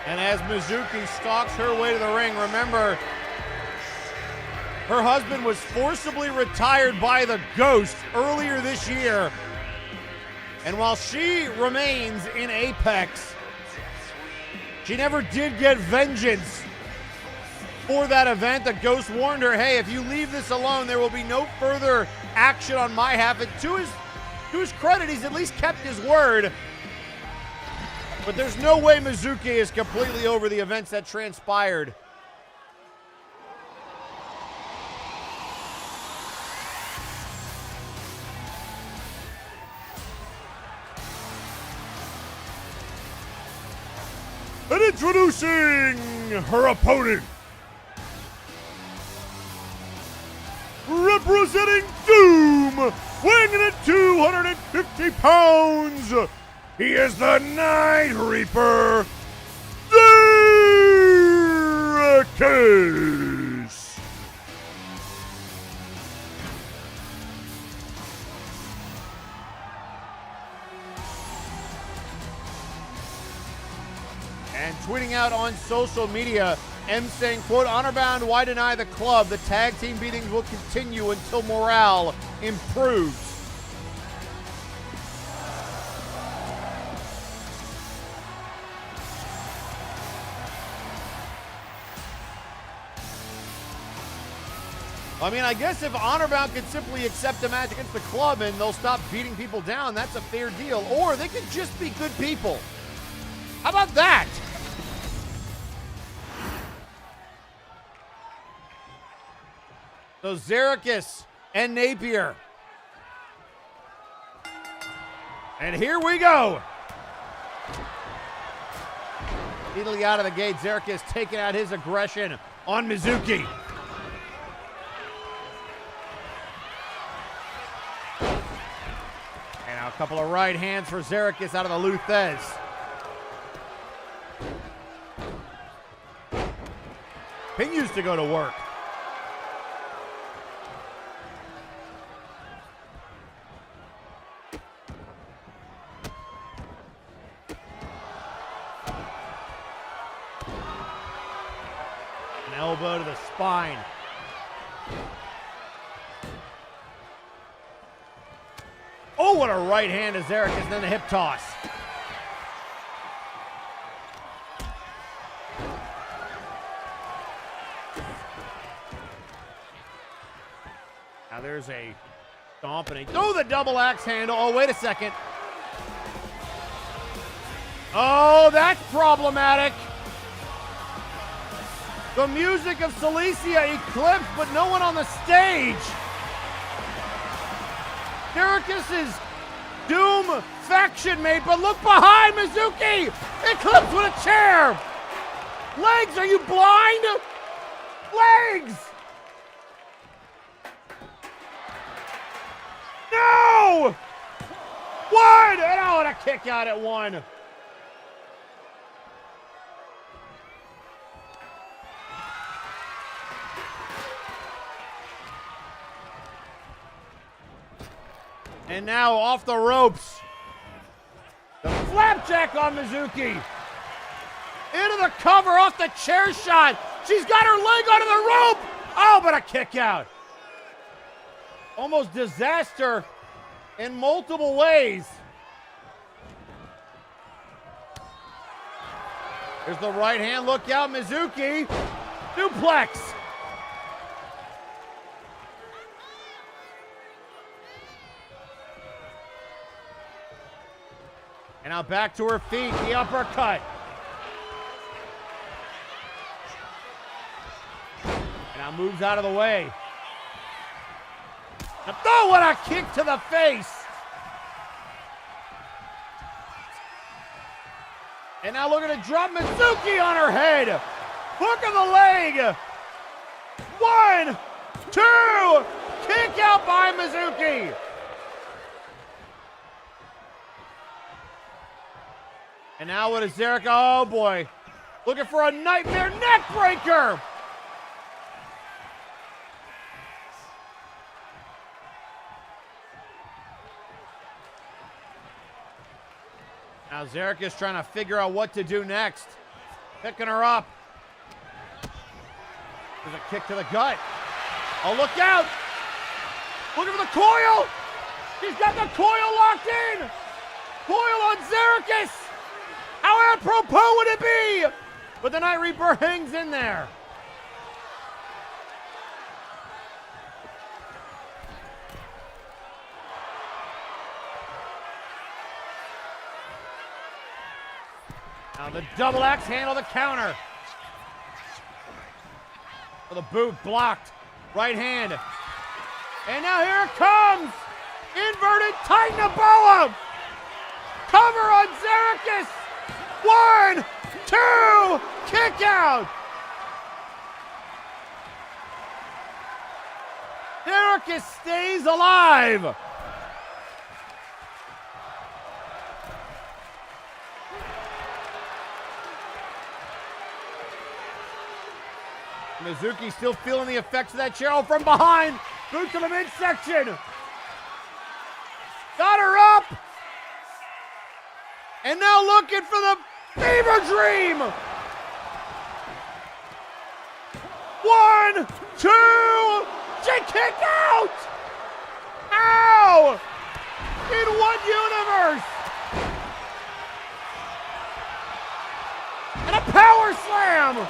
And as Mizuki stalks her way to the ring, remember, her husband was forcibly retired by the Ghost earlier this year. And while she remains in Apex, she never did get vengeance for that event. The Ghost warned her, hey, if you leave this alone, there will be no further action on my half. And to his credit, he's at least kept his word. But there's no way Mizuki is completely over the events that transpired. And introducing her opponent, representing Doom, weighing in at 250 pounds, he is the Night Reaper, Syracuse. And tweeting out on social media, M saying, quote, honor-bound, why deny the club? The tag team beatings will continue until morale improves. I mean, I guess if Honorbound could simply accept a match against the club and they'll stop beating people down, that's a fair deal. Or they could just be good people. How about that? So Zeracus and Napier. And here we go. Immediately out of the gate, Zeracus taking out his aggression on Mizuki. A couple of right hands for Zeracus out of the Luthez. Continues to go to work. An elbow to the spine. Oh, what a right hand to Zeracus, and then the hip toss. Now there's a stomp and the double axe handle. Oh, wait a second. Oh, that's problematic. The music of Silesia eclipsed, but no one on the stage. Zeracus's Doom faction mate, but look behind Mizuki! Eclipse with a chair! Legs, are you blind? Legs! No! One! And oh, and a kick out at one. And now off the ropes. The flapjack on Mizuki. Into the cover off the chair shot. She's got her leg onto the rope. Oh, but a kick out. Almost disaster in multiple ways. There's the right hand. Look out, Mizuki. Duplex. And now back to her feet. The uppercut. And now moves out of the way. Oh, what a kick to the face. And now look at it drop Mizuki on her head. Hook of the leg. 1, 2. Kick out by Mizuki. And now what is Zarek? Oh boy. Looking for a nightmare neck breaker. Now Zarek is trying to figure out what to do next. Picking her up. There's a kick to the gut. Oh, look out! Looking for the coil! She's got the coil locked in! Coil on Zarek! How apropos would it be? But the Night Reaper hangs in there. Now the double axe handle the counter. For the boot blocked. Right hand. And now here it comes. Inverted Titanoboa. Cover on Zarek. 1, 2. Kick out. Zarek stays alive. Mizuki still feeling the effects of that chair. Oh, from behind. Boot to the midsection. Got her up. And now looking for the fever dream. 1, 2. She kicked out. Ow. In one universe. And a power slam.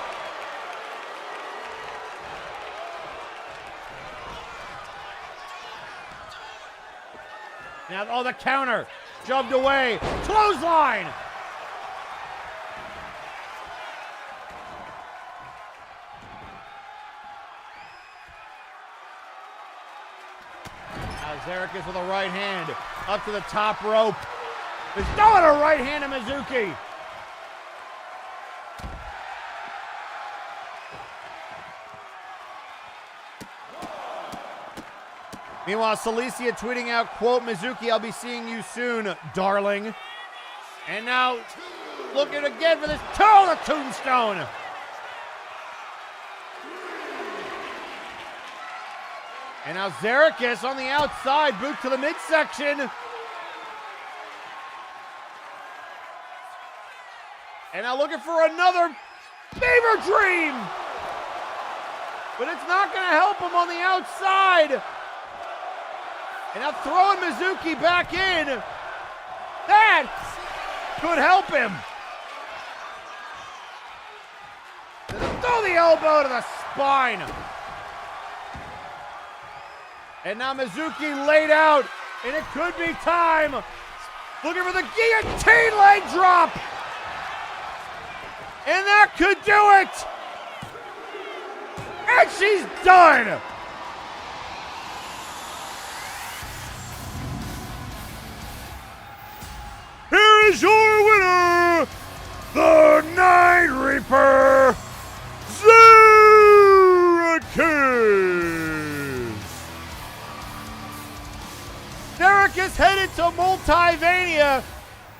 Now, oh, the counter. Shoved away. Clothesline. Now, Zarek is with a right hand. Up to the top rope. He's throwing a right hand to Mizuki. Meanwhile, Celicia tweeting out, quote, Mizuki, I'll be seeing you soon, darling. And now, looking again for this toe, the tombstone. And now Zarek on the outside, boot to the midsection. And now looking for another fever dream. But it's not going to help him on the outside. And now throwing Mizuki back in. That could help him. Throw the elbow to the spine. And now Mizuki laid out. And it could be time. Looking for the guillotine leg drop. And that could do it. And she's done. Here is your winner, the Night Reaper, Zarek is headed to Multivania,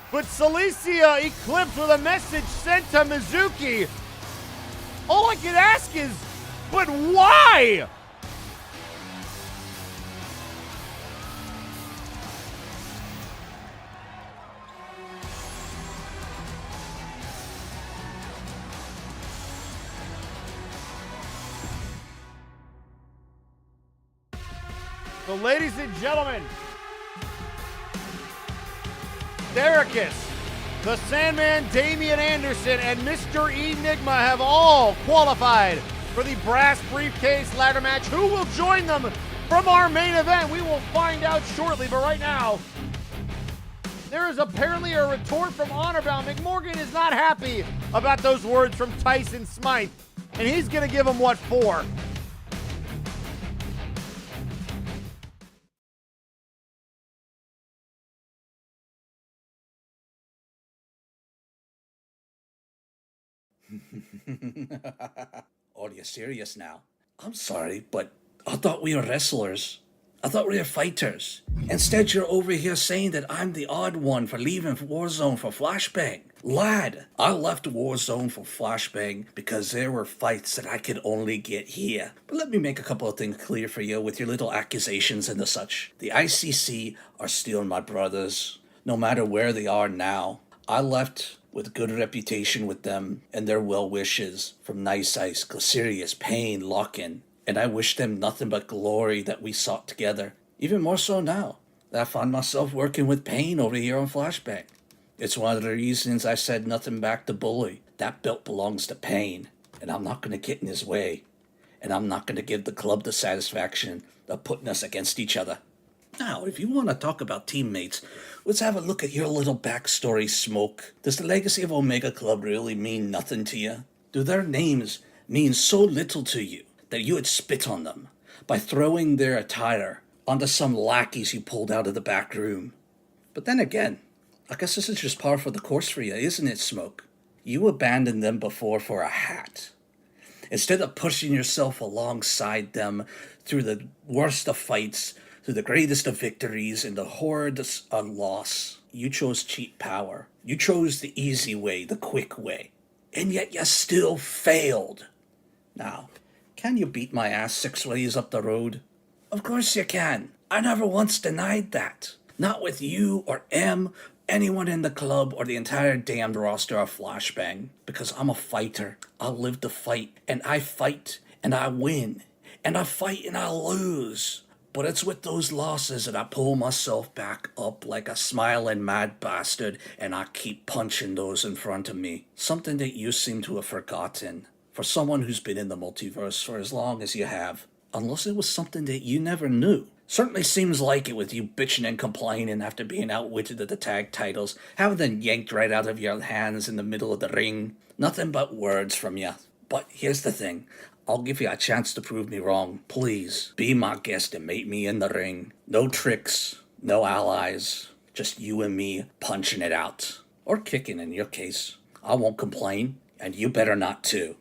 but Celicia eclipsed with a message sent to Mizuki. All I could ask is, but why? So, ladies and gentlemen, Derrickis, the Sandman, Damian Anderson, and Mr. Enigma have all qualified for the brass briefcase ladder match. Who will join them from our main event? We will find out shortly, but right now, there is apparently a retort from Honorbound. McMorgan is not happy about those words from Tyson Smythe, and he's going to give him what for? Are you serious now? I'm sorry, but I thought we were wrestlers. I thought we were fighters. Instead, you're over here saying that I'm the odd one for leaving Warzone for Flashbang. Lad, I left Warzone for Flashbang because there were fights that I could only get here. But let me make a couple of things clear for you with your little accusations and the such. The ICC are still my brothers, no matter where they are now. I left with good reputation with them and their well wishes from Nice Ice, Glycerius, Payne, Lock-In. And I wish them nothing but glory that we sought together. Even more so now that I find myself working with Payne over here on Flashbang. It's one of the reasons I said nothing back to Bully. That belt belongs to Payne, and I'm not going to get in his way. And I'm not going to give the club the satisfaction of putting us against each other. Now, if you want to talk about teammates, let's have a look at your little backstory, Smoke. Does the legacy of Omega Club really mean nothing to you? Do their names mean so little to you that you would spit on them by throwing their attire onto some lackeys you pulled out of the back room? But then again, I guess this is just par for the course for you, isn't it, Smoke? You abandoned them before for a hat. Instead of pushing yourself alongside them through the worst of fights, through the greatest of victories, and the horridest of loss, you chose cheap power. You chose the easy way, the quick way. And yet you still failed. Now, can you beat my ass 6 ways up the road? Of course you can. I never once denied that. Not with you or M, anyone in the club, or the entire damned roster of Flashbang. Because I'm a fighter. I live to fight. And I fight. And I win. And I fight and I lose. But it's with those losses that I pull myself back up like a smiling mad bastard. And I keep punching those in front of me. Something that you seem to have forgotten. For someone who's been in the multiverse for as long as you have, unless it was something that you never knew. Certainly seems like it with you bitching and complaining after being outwitted at the tag titles, having them yanked right out of your hands in the middle of the ring. Nothing but words from you. But here's the thing, I'll give you a chance to prove me wrong. Please, be my guest and meet me in the ring. No tricks, no allies, just you and me punching it out. Or kicking in your case. I won't complain, and you better not too.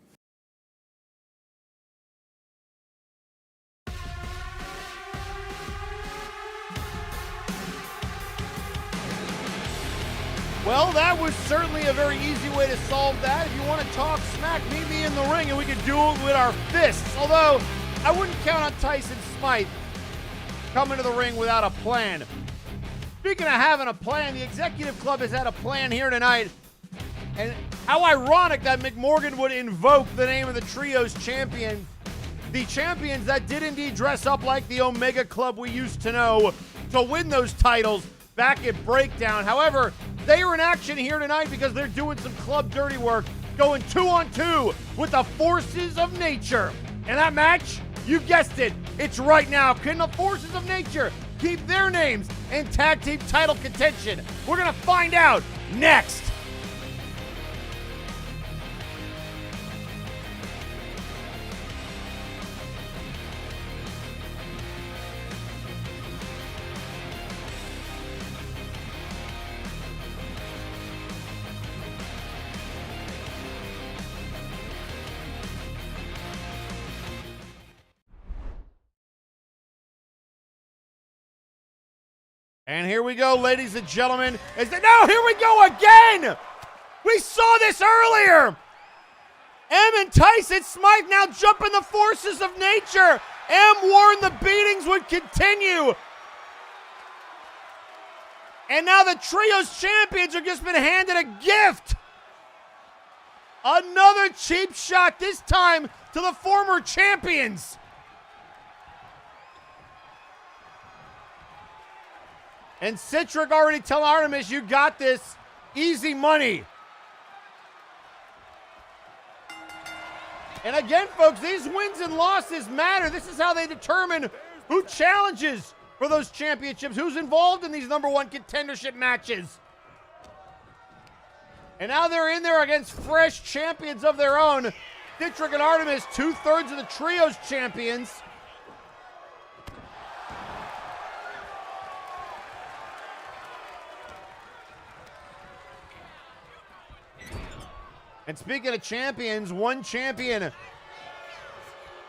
Well, that was certainly a very easy way to solve that. If you want to talk smack, meet me in the ring and we could do it with our fists. Although, I wouldn't count on Tyson Smythe coming to the ring without a plan. Speaking of having a plan, the Executive Club has had a plan here tonight. And how ironic that McMorgan would invoke the name of the Trios champion. The champions that did indeed dress up like the Omega Club we used to know to win those titles back at Breakdown. However, they are in action here tonight because they're doing some club dirty work, going 2-on-2 with the Forces of Nature. And that match, you guessed it, it's right now. Can the Forces of Nature keep their names in tag team title contention? We're going to find out next. And here we go, ladies and gentlemen. No, here we go again! We saw this earlier! M and Tyson Smythe now jumping the Forces of Nature. M warned the beatings would continue. And now the Trios champions are just been handed a gift. Another cheap shot, this time to the former champions. And Citric already telling Artemis, you got this. Easy money. And again, folks, these wins and losses matter. This is how they determine who challenges for those championships, who's involved in these number one contendership matches. And now they're in there against fresh champions of their own. Citric and Artemis, 2/3 of the trios champions. And speaking of champions, one champion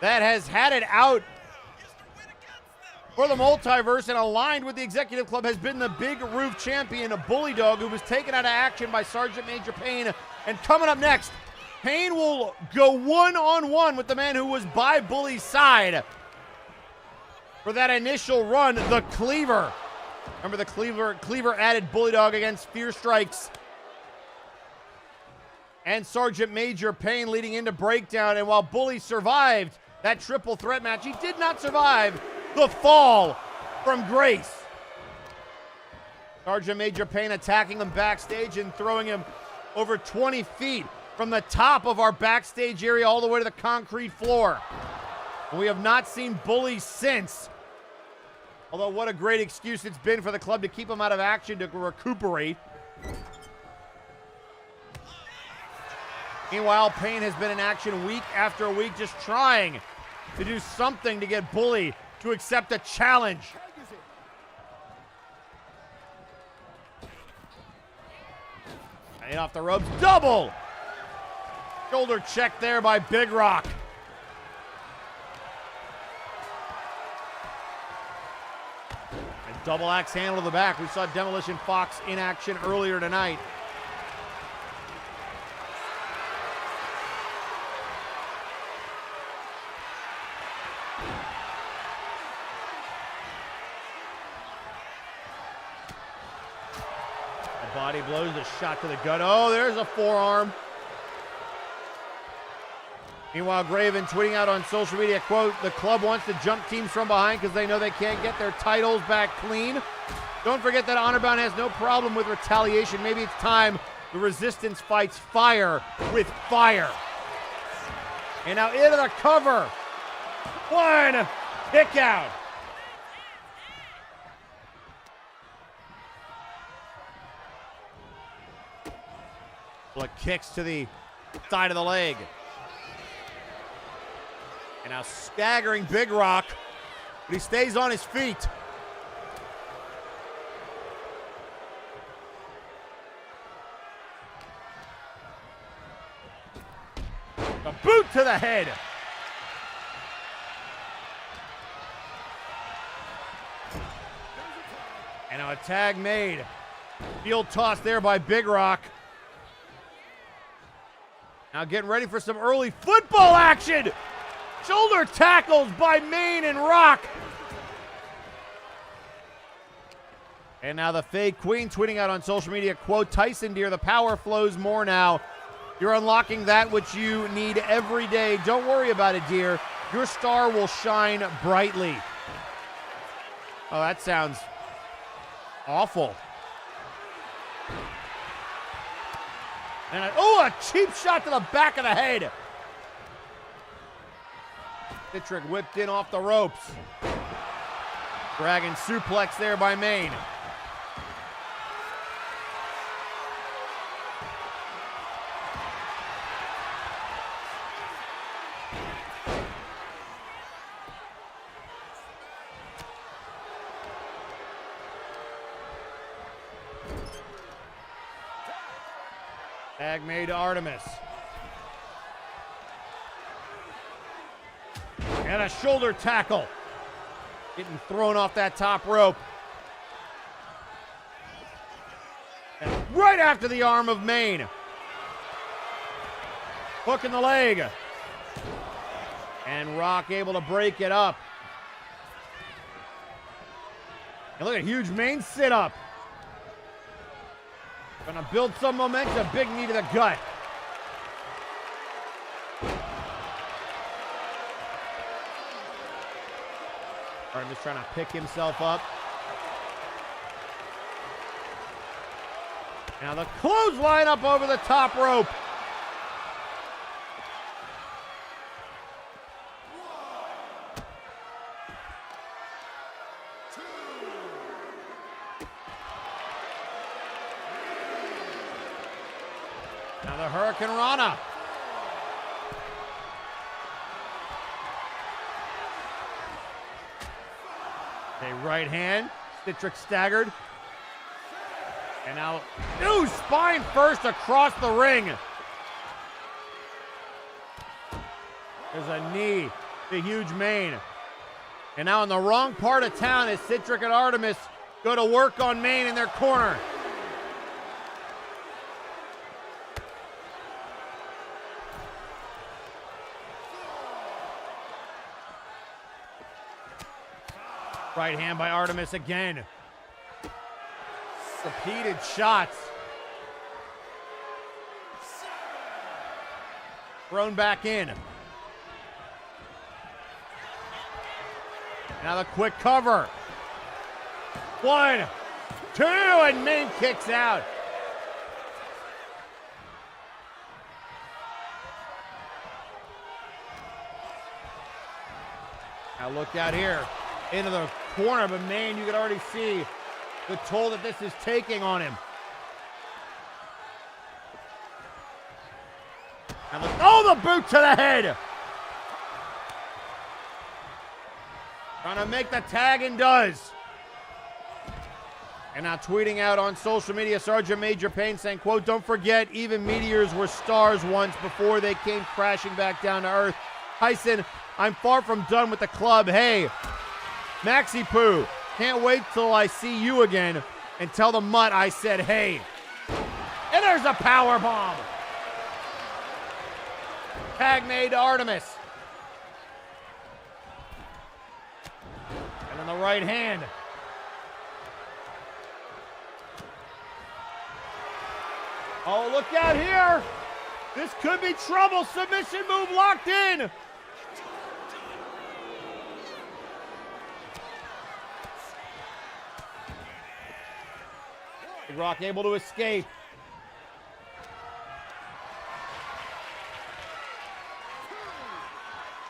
that has had it out for the Multiverse and aligned with the Executive Club has been the Big Roof champion, Bully Dog, who was taken out of action by Sergeant Major Payne. And coming up next, Payne will go one-on-one with the man who was by Bully's side for that initial run, the Cleaver. Remember the Cleaver added Bully Dog against Fear Strikes and Sergeant Major Payne leading into Breakdown. And while Bully survived that triple threat match, he did not survive the fall from Grace. Sergeant Major Payne attacking him backstage and throwing him over 20 feet from the top of our backstage area all the way to the concrete floor. And we have not seen Bully since. Although what a great excuse it's been for the club to keep him out of action to recuperate. Meanwhile, Payne has been in action week after week, just trying to do something to get Bully to accept a challenge. And off the ropes, double! Shoulder check there by Big Rock. And double axe handle to the back. We saw Demolition Fox in action earlier tonight. Body blows, a shot to the gut. Oh, there's a forearm. Meanwhile, Graven tweeting out on social media, quote, the club wants to jump teams from behind because they know they can't get their titles back clean. Don't forget that Honorbound has no problem with retaliation. Maybe it's time the Resistance fights fire with fire. And now into the cover. One kick out. Well, kicks to the side of the leg. And now staggering Big Rock, but he stays on his feet. A boot to the head. And now a tag made. Field toss there by Big Rock. Now getting ready for some early football action. Shoulder tackles by Maine and Rock. And now the fake queen tweeting out on social media, quote, Tyson, dear, the power flows more now. You're unlocking that which you need every day. Don't worry about it, dear. Your star will shine brightly. Oh, that sounds awful. And a cheap shot to the back of the head. Citric whipped in off the ropes. Dragon suplex there by Maine. Tag made to Artemis. And a shoulder tackle. Getting thrown off that top rope. And right after the arm of Maine. Hook in the leg. And Rock able to break it up. And look at huge Maine sit up. Gonna build some momentum. Big knee to the gut. Artemis trying to pick himself up. Now the clothesline up over the top rope. Now the Hurricane Rana. A right hand. Citric staggered. And now, new spine first across the ring. There's a knee to huge Maine. And now in the wrong part of town as Citric and Artemis go to work on Maine in their corner. Right hand by Artemis again. Repeated shots. Thrown back in. Now the quick cover. 1, 2, and Maine kicks out. Now look out here into the corner, but Maine, you can already see the toll that this is taking on him. And the boot to the head. Trying to make the tag and does. And now tweeting out on social media, Sergeant Major Payne saying, quote, "Don't forget, even meteors were stars once before they came crashing back down to earth. Tyson, I'm far from done with the club. Hey, Maxi Poo, can't wait till I see you again and tell the mutt I said hey." And there's a power bomb. Tag made to Artemis. And then the right hand. Oh, look out here. This could be trouble. Submission move locked in. Big Rock able to escape.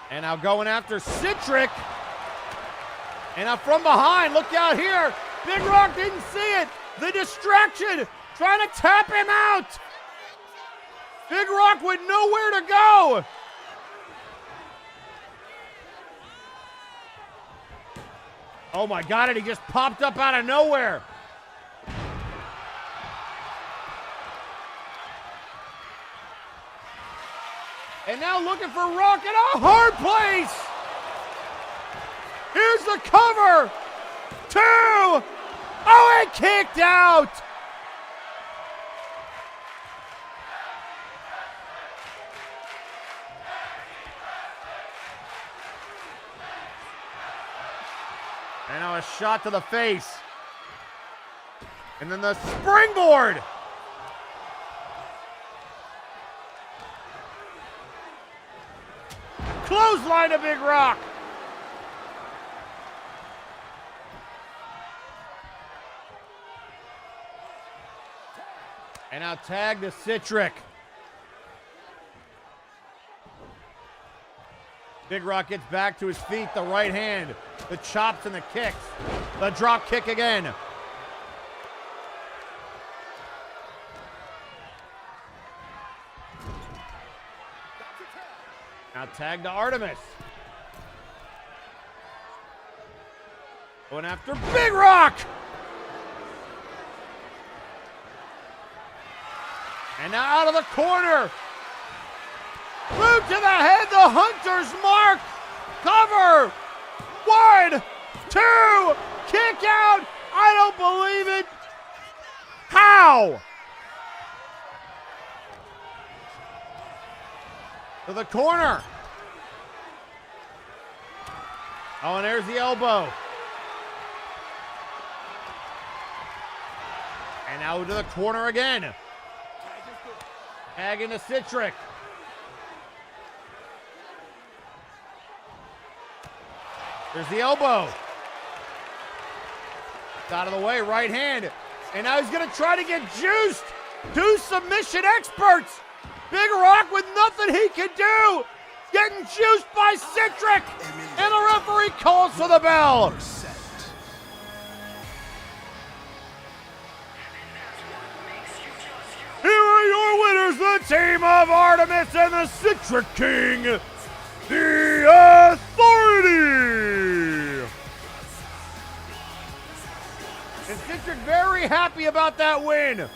And now going after Citric. And now from behind, look out here. Big Rock didn't see it. The distraction, trying to tap him out. Big Rock with nowhere to go. Oh my God, and he just popped up out of nowhere. And now looking for Rock in a hard place. Here's the cover. 2. Oh, it kicked out. And now a shot to the face. And then the springboard. Clothesline to Big Rock. And now tag to Citric. Big Rock gets back to his feet, the right hand, the chops and the kicks, the drop kick again. Now tag to Artemis. Going after Big Rock. And now out of the corner. Boot to the head, the Hunter's mark. Cover. 1, 2, kick out. I don't believe it. How? To the corner. Oh, and there's the elbow. And now to the corner again. Tag into Citric. There's the elbow. It's out of the way, right hand. And now he's going to try to get juiced. Two submission experts. Big Rock with nothing he can do. Getting juiced by Citric. And the referee calls for the bell. Here are your winners, the team of Artemis and the Citric King, the Authority. And Citric very happy about that win.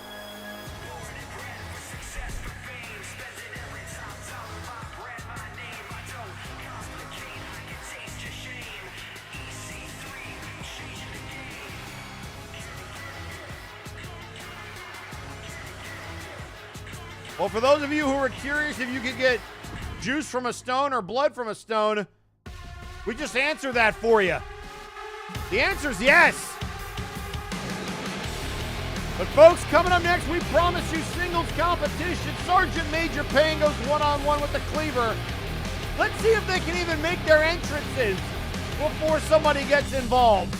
Well, for those of you who are curious if you could get juice from a stone or blood from a stone, we just answered that for you. The answer is yes. But folks, coming up next, we promise you singles competition. Sergeant Major Payne goes one-on-one with the Cleaver. Let's see if they can even make their entrances before somebody gets involved.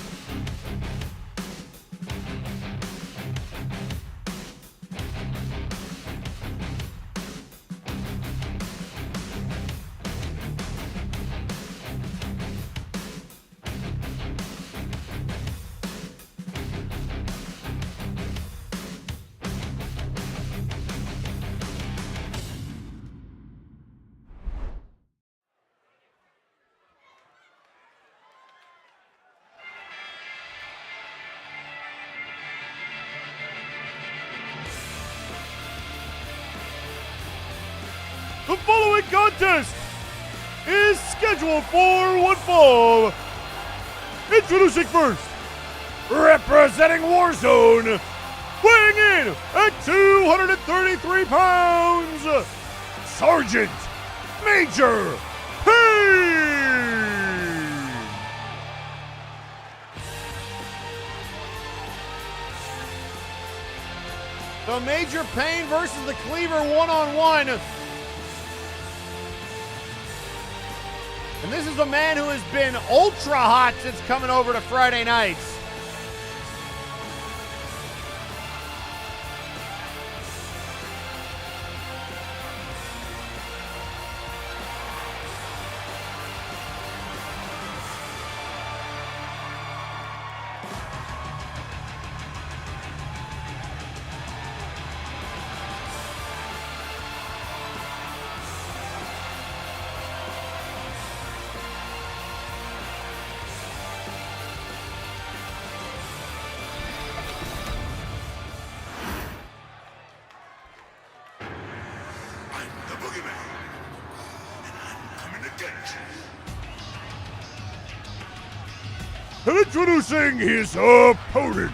The following contest is scheduled for one fall. Introducing first, representing Warzone, weighing in at 233 pounds, Sergeant Major Payne. So Major Payne versus the Cleaver one-on-one. And this is a man who has been ultra hot since coming over to Friday nights. Introducing his opponent.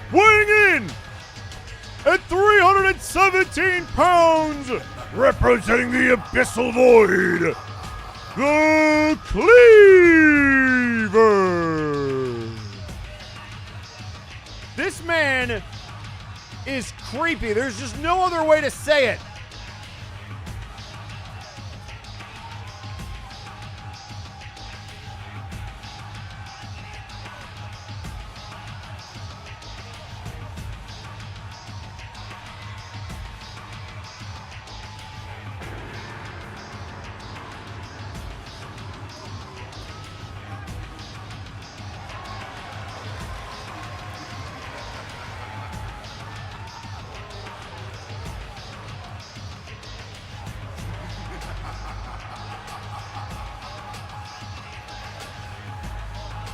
Weighing in at 317 pounds, representing the Abyssal Void, the Cleaver. This man is creepy. There's just no other way to say it.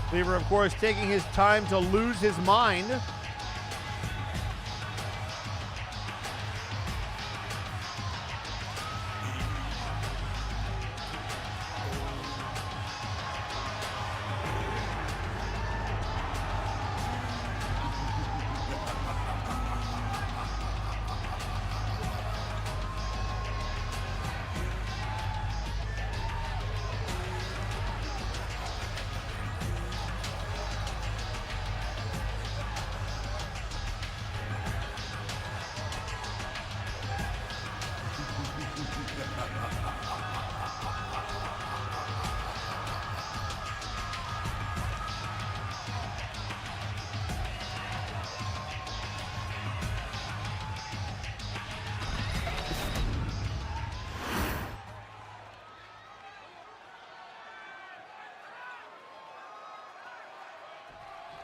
Cleaver, of course, taking his time to lose his mind.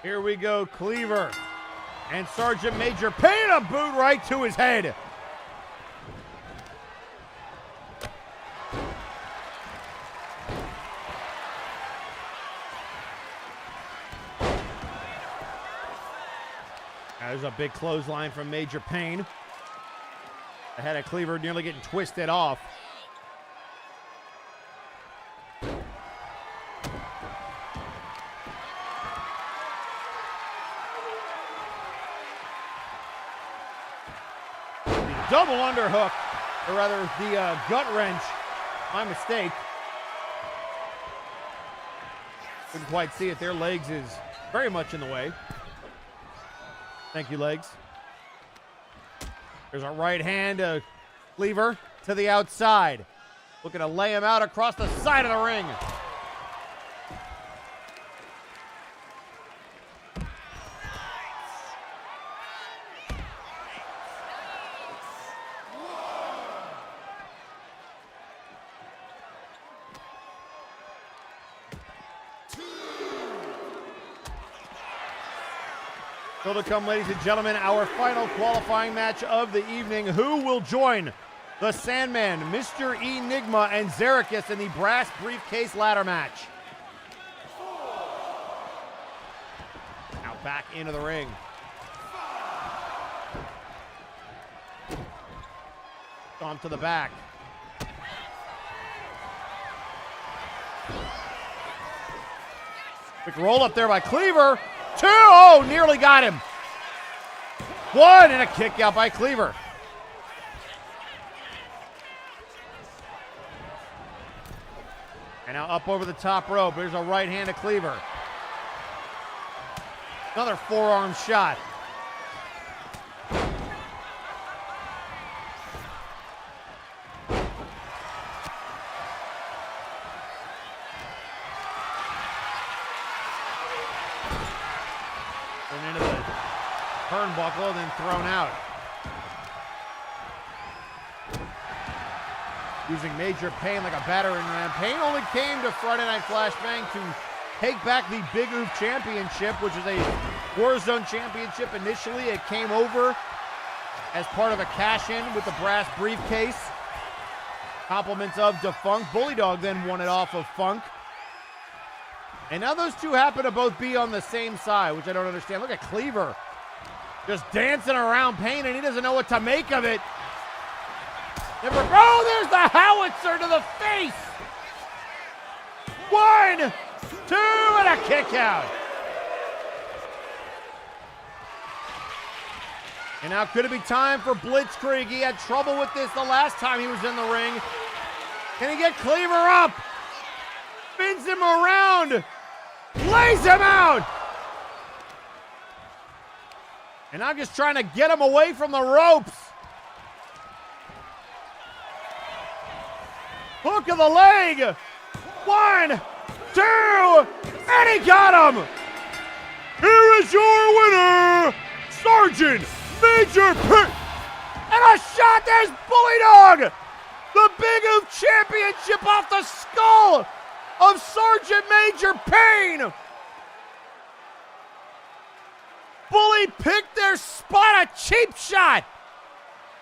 Here we go, Cleaver. And Sergeant Major Payne a boot right to his head. There's a big clothesline from Major Payne. Ahead of Cleaver nearly getting twisted off. Double underhook, or rather the gut wrench. My mistake. Couldn't quite see it there. Legs is very much in the way. Thank you, Legs. There's a right hand Cleaver to the outside. Looking to lay him out across the side of the ring. Still to come, ladies and gentlemen, our final qualifying match of the evening. Who will join the Sandman, Mr. Enigma, and Xerxes in the brass briefcase ladder match? Now back into the ring. On to the back. Quick roll up there by Cleaver. 2, oh, nearly got him. 1, and a kick out by Cleaver. And now up over the top rope. There's a right hand to Cleaver. Another forearm shot. Into the turnbuckle, then thrown out. Using Major Payne like a battering ram. Payne only came to Friday Night Flashbang to take back the Big Oof Championship, which is a Warzone Championship initially. It came over as part of a cash-in with the brass briefcase. Compliments of Defunct. Bully Dog then won it off of Funk. And now those two happen to both be on the same side, which I don't understand. Look at Cleaver just dancing around Payne, and he doesn't know what to make of it. Oh, there's the howitzer to the face. 1, 2, and a kick out. And now could it be time for Blitzkrieg? He had trouble with this the last time he was in the ring. Can he get Cleaver up? Spins him around. Lays him out! And I'm just trying to get him away from the ropes. Hook of the leg. 1, 2, and he got him! Here is your winner, Sergeant Major Payne! And a shot, there's Bully Dog! The Big Oof Championship off the skull of Sergeant Major Payne. Bully picked their spot, a cheap shot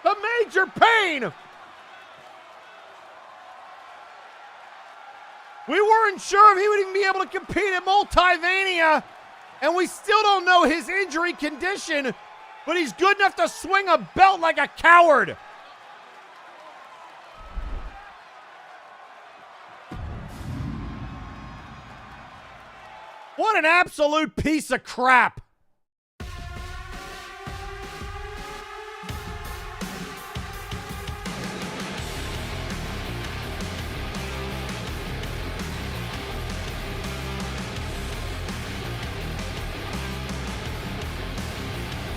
to Major Payne. We weren't sure if he would even be able to compete at Multivania, and we still don't know his injury condition, but he's good enough to swing a belt like a coward. What an absolute piece of crap.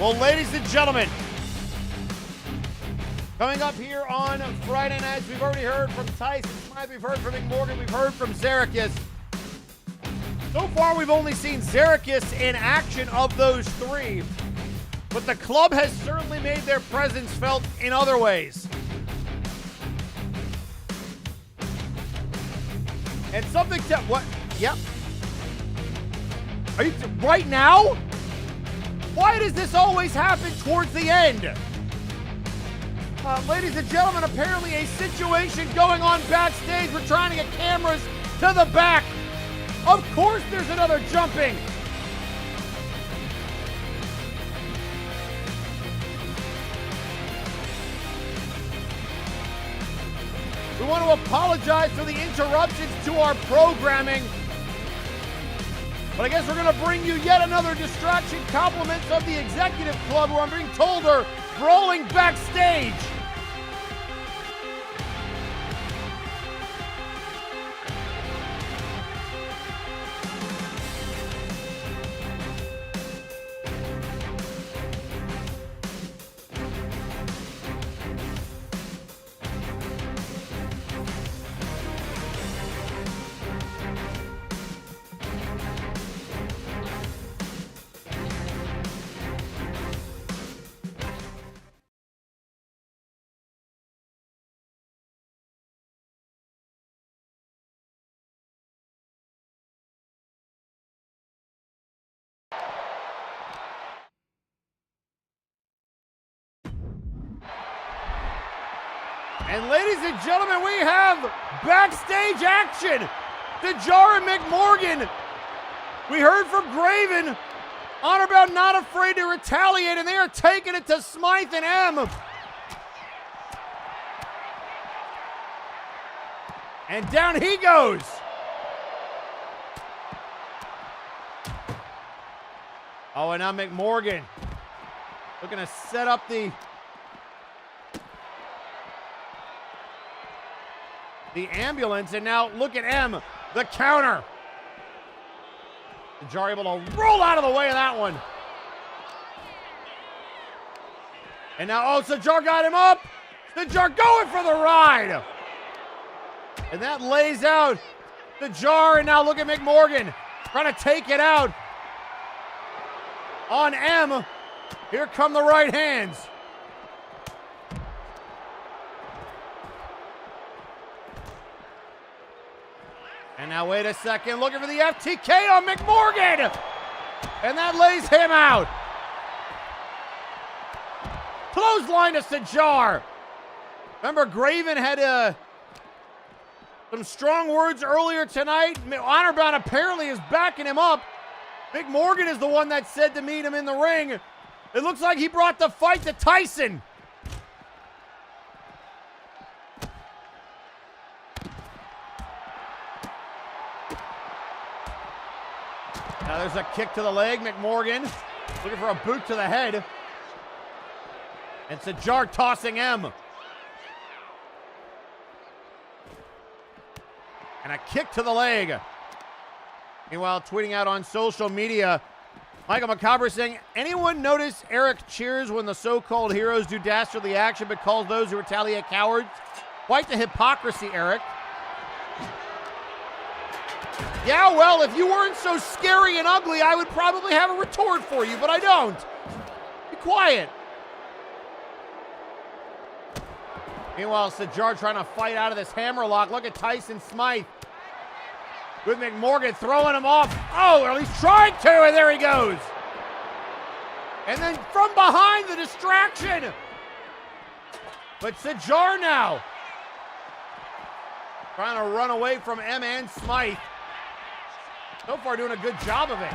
Well, ladies and gentlemen, coming up here on Friday nights, we've already heard from Tyson Smythe, we've heard from Nick Morgan, we've heard from Xerxes. So far, we've only seen Xerxes in action of those three, but the club has certainly made their presence felt in other ways. And something to, what, yep. Are you right now? Why does this always happen towards the end? Ladies and gentlemen, apparently a situation going on backstage. We're trying to get cameras to the back. Of course there's another jumping. We want to apologize for the interruptions to our programming. But I guess we're going to bring you yet another distraction. Compliments of the executive club, who I'm being told are brawling backstage. And ladies and gentlemen, we have backstage action. Dejar and McMorgan. We heard from Graven. Honorbound not afraid to retaliate, and they are taking it to Smythe and M. And down he goes. Oh, and now McMorgan looking to set up the ambulance, and now look at M, the counter. Dejar able to roll out of the way of that one. And now, oh, Dejar got him up. Dejar going for the ride. And that lays out Dejar, and now look at McMorgan trying to take it out on M. Here come the right hands. And now wait a second, looking for the FTK on McMorgan. And that lays him out. Clothesline to Dejar. Remember, Graven had some strong words earlier tonight. Honorbound apparently is backing him up. McMorgan is the one that said to meet him in the ring. It looks like he brought the fight to Tyson. Now there's a kick to the leg. McMorgan looking for a boot to the head. And Dejar tossing M. And a kick to the leg. Meanwhile, tweeting out on social media, Michael Macabre saying, anyone notice Eric cheers when the so-called heroes do dastardly action but calls those who retaliate cowards? Quite the hypocrisy, Eric. Yeah, well, if you weren't so scary and ugly, I would probably have a retort for you, but I don't. Be quiet. Meanwhile, Dejar trying to fight out of this hammerlock. Look at Tyson Smythe with McMorgan throwing him off. Oh, or at least trying to, and there he goes. And then from behind, the distraction. But Dejar now trying to run away from M and Smythe. So far doing a good job of it.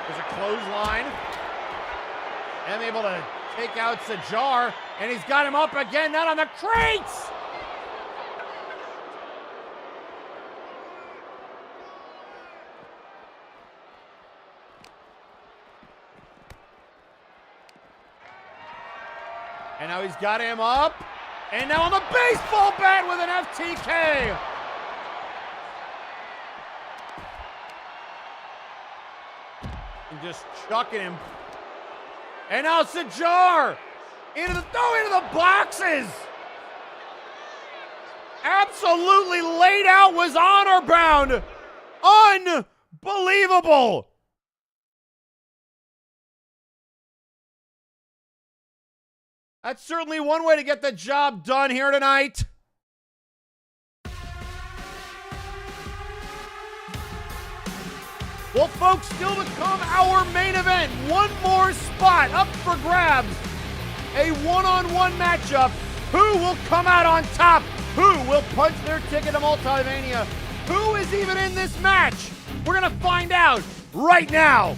There's a clothesline. M able to take out Dejar, and he's got him up again, not on the crates! And now he's got him up. And now on the baseball bat with an FTK. And just chucking him. And now Dejar into the boxes. Absolutely laid out, was honor bound. Unbelievable. That's certainly one way to get the job done here tonight. Well, folks, still to come our main event. One more spot up for grabs. A one-on-one matchup. Who will come out on top? Who will punch their ticket to Multimania? Who is even in this match? We're going to find out right now.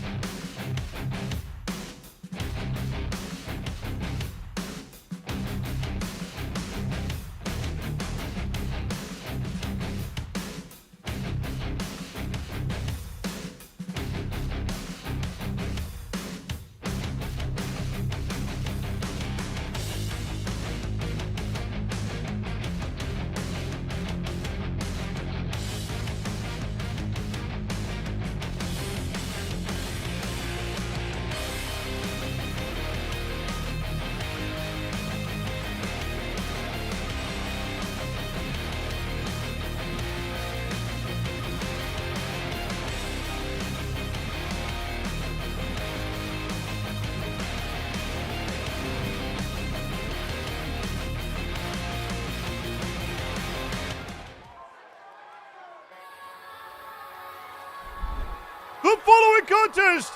The following contest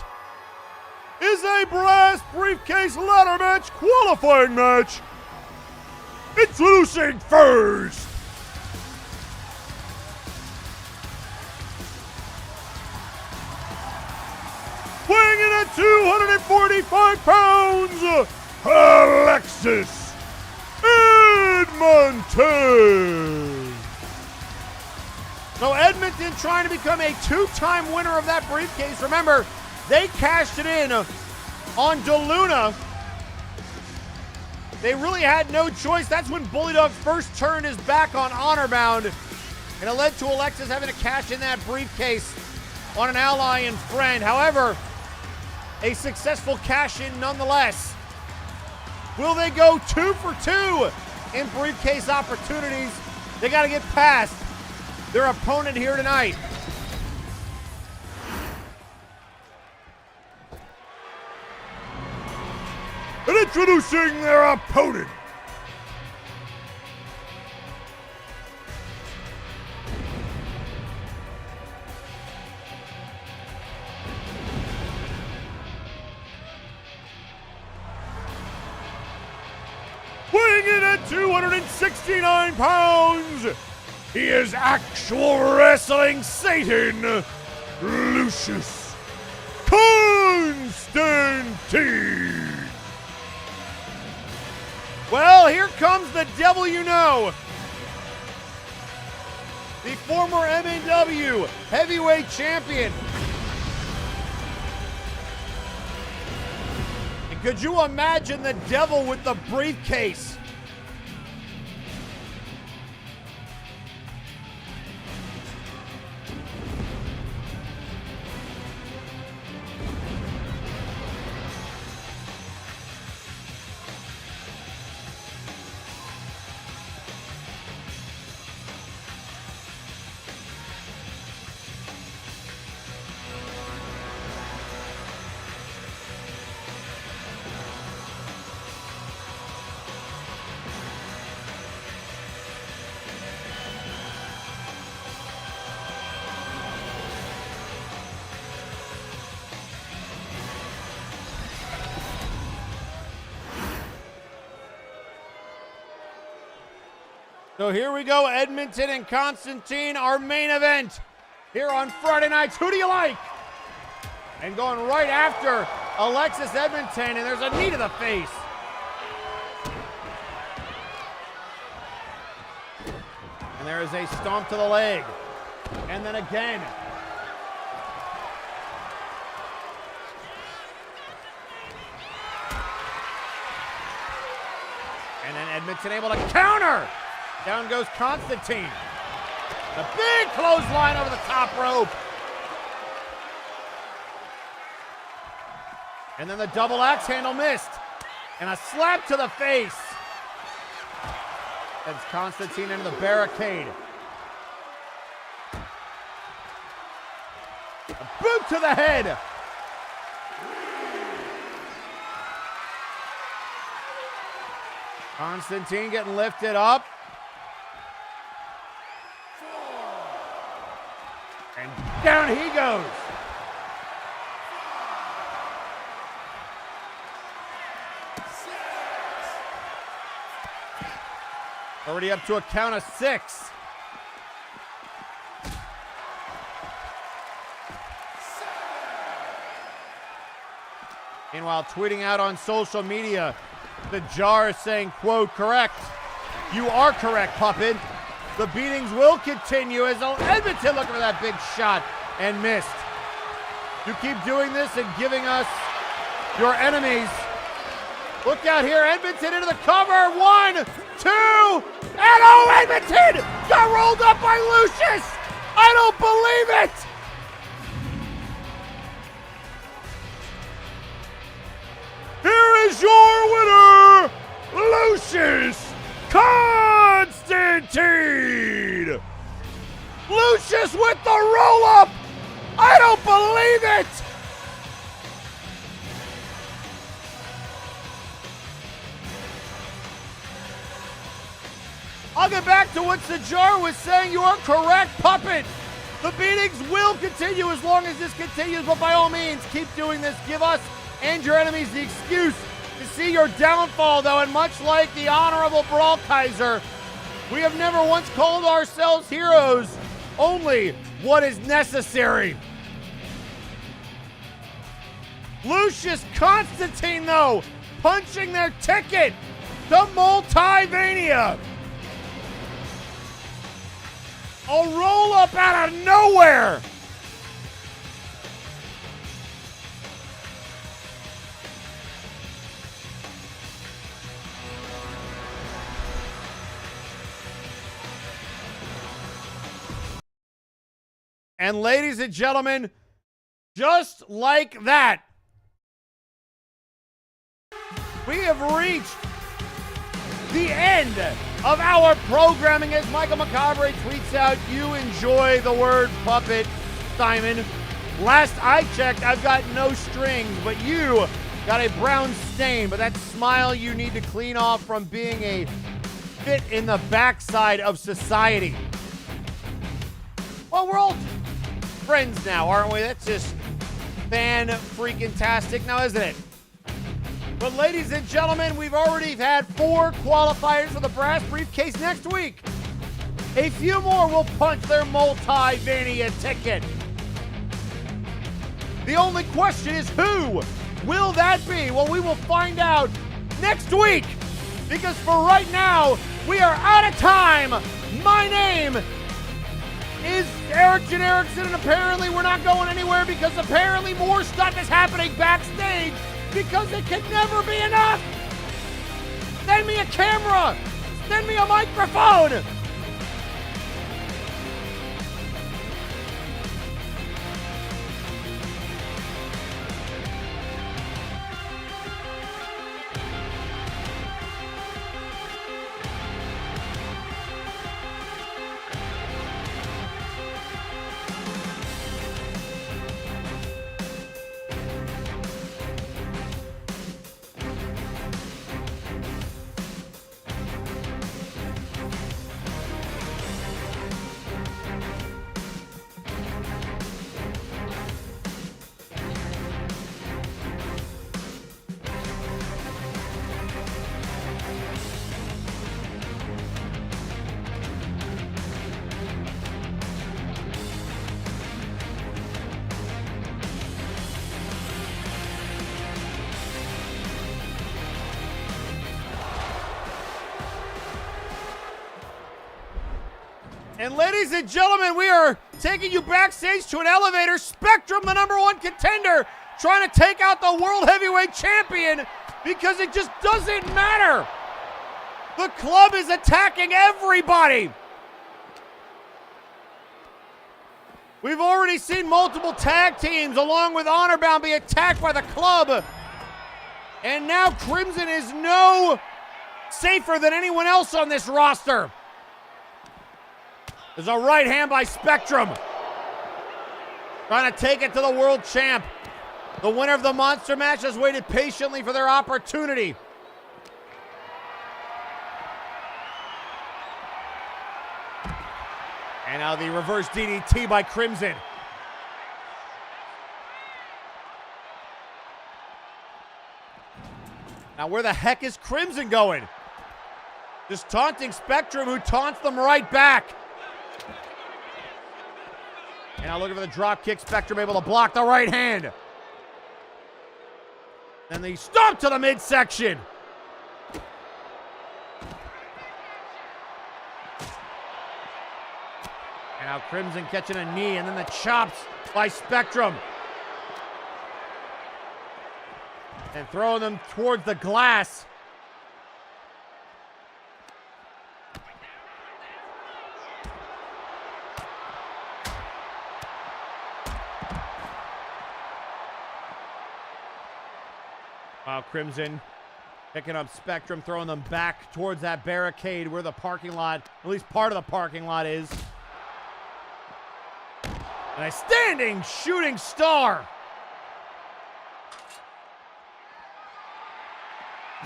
is a brass briefcase ladder match qualifying match. Introducing first, weighing in at 245 pounds, Alexis Edmonton. So Edmonton trying to become a two-time winner of that briefcase. Remember, they cashed it in on DeLuna. They really had no choice. That's when Bully Dog first turned his back on Honorbound, and it led to Alexis having to cash in that briefcase on an ally and friend. However, a successful cash-in nonetheless. Will they go 2 for 2 in briefcase opportunities? They got to get past their opponent here tonight. And introducing their opponent, weighing in at 269 pounds, he is actual wrestling Satan, Lucius Constantine. Well, here comes the devil you know. The former MNW heavyweight champion. And could you imagine the devil with the briefcase? So here we go, Edmonton and Constantine, our main event here on Friday nights. Who do you like? And going right after Alexis Edmonton, and there's a knee to the face. And there is a stomp to the leg. And then again. And then Edmonton able to counter. Down goes Constantine. The big clothesline over the top rope. And then the double axe handle missed. And a slap to the face. Sends Constantine into the barricade. A boot to the head. Constantine getting lifted up. And down he goes. Already up to a count of 6. Meanwhile, tweeting out on social media, the Jar is saying, quote, correct. You are correct, Puppet. The beatings will continue as Edmonton looking for that big shot and missed. You keep doing this and giving us your enemies. Look out here, Edmonton into the cover. 1, 2, and oh, Edmonton got rolled up by Lucius. I don't believe it. Here is your winner, Lucius Constantine. Lucius with the roll-up. I don't believe it. I'll get back to what Sajar was saying. You are correct, Puppet. The beatings will continue as long as this continues, but by all means, keep doing this. Give us and your enemies the excuse to see your downfall, though, and much like the Honorable Brawl Kaiser, we have never once called ourselves heroes, only what is necessary. Lucius Constantine, though, punching their ticket to Multivania. A roll-up out of nowhere. And ladies and gentlemen, just like that, we have reached the end of our programming as Michael Macabre tweets out, you enjoy the word puppet, Simon. Last I checked, I've got no strings, but you got a brown stain, but that smile you need to clean off from being a fit in the backside of society. Well, we're all friends now, aren't we? That's just fan-freaking-tastic now, isn't it? But ladies and gentlemen, we've already had 4 qualifiers for the brass briefcase next week. A few more will punch their Multivania ticket. The only question is who will that be? Well, we will find out next week, because for right now, we are out of time. My name is Eric Jan Erickson, and apparently we're not going anywhere because apparently more stuff is happening backstage because it can never be enough. Send me a camera. Send me a microphone. And ladies and gentlemen, we are taking you backstage to an elevator. Spectrum, the #1 contender, trying to take out the World Heavyweight Champion because it just doesn't matter. The club is attacking everybody. We've already seen multiple tag teams along with Honorbound be attacked by the club. And now Crimson is no safer than anyone else on this roster. There's a right hand by Spectrum. Trying to take it to the world champ. The winner of the monster match has waited patiently for their opportunity. And now the reverse DDT by Crimson. Now where the heck is Crimson going? Just taunting Spectrum, who taunts them right back. And now looking for the drop kick. Spectrum able to block the right hand. Then they stomp to the midsection. And now Crimson catching a knee, and then the chops by Spectrum. And throwing them towards the glass. Wow, Crimson picking up Spectrum, throwing them back towards that barricade where the parking lot, at least part of the parking lot is. And a standing shooting star.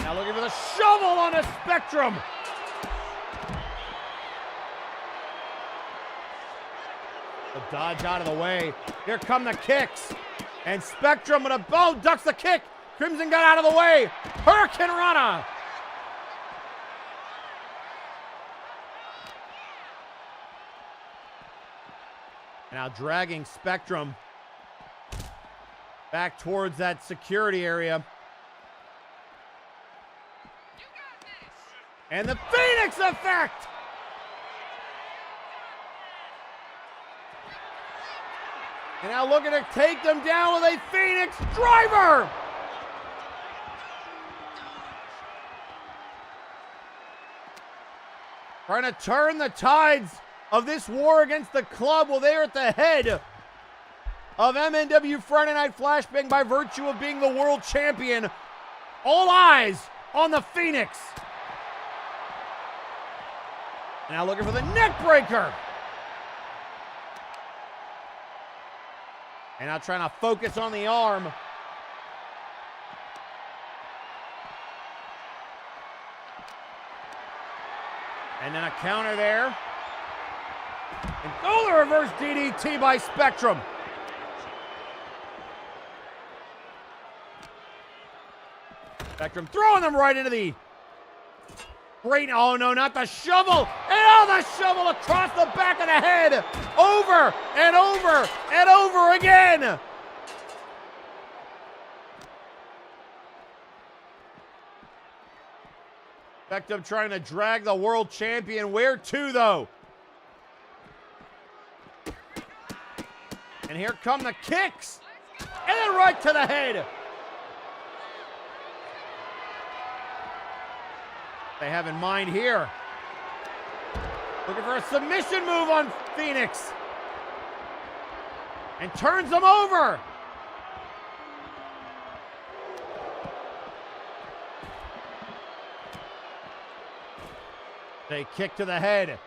Now looking for the shovel on a Spectrum. The dodge out of the way. Here come the kicks. And Spectrum with a bow ducks the kick. Crimson got out of the way. Hurricane Rana. Now dragging Spectrum back towards that security area. And the Phoenix effect. And now looking to take them down with a Phoenix driver. Trying to turn the tides of this war against the club while they're at the head of MNW Friday Night Flashbang by virtue of being the world champion. All eyes on the Phoenix. Now looking for the neck breaker. And now trying to focus on the arm. And then a counter there. And oh, the reverse DDT by Spectrum. Spectrum throwing them right into the great, oh no, not the shovel. And oh, the shovel across the back of the head. Over and over and over again. Spectrum trying to drag the world champion. Where to, though? And here come the kicks. And then right to the head. They have in mind here. Looking for a submission move on Phoenix. And turns them over. They kick to the head.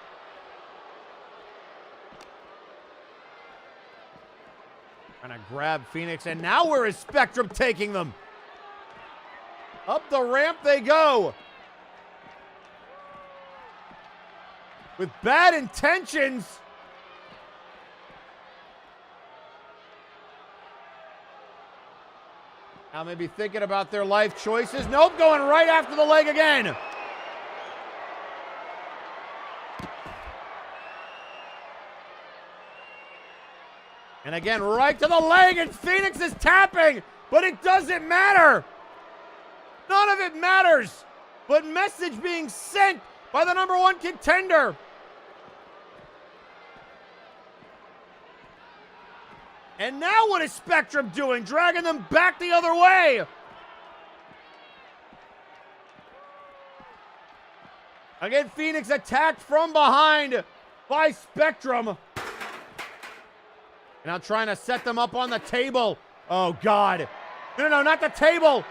Trying to grab Phoenix, and now where is Spectrum taking them? Up the ramp they go. With bad intentions. Now maybe thinking about their life choices. Nope, going right after the leg again. And again, right to the leg, and Phoenix is tapping, but it doesn't matter. None of it matters. But message being sent by the #1 contender. And now what is Spectrum doing? Dragging them back the other way. Again, Phoenix attacked from behind by Spectrum. Now trying to set them up on the table. Oh, God. No, not the table.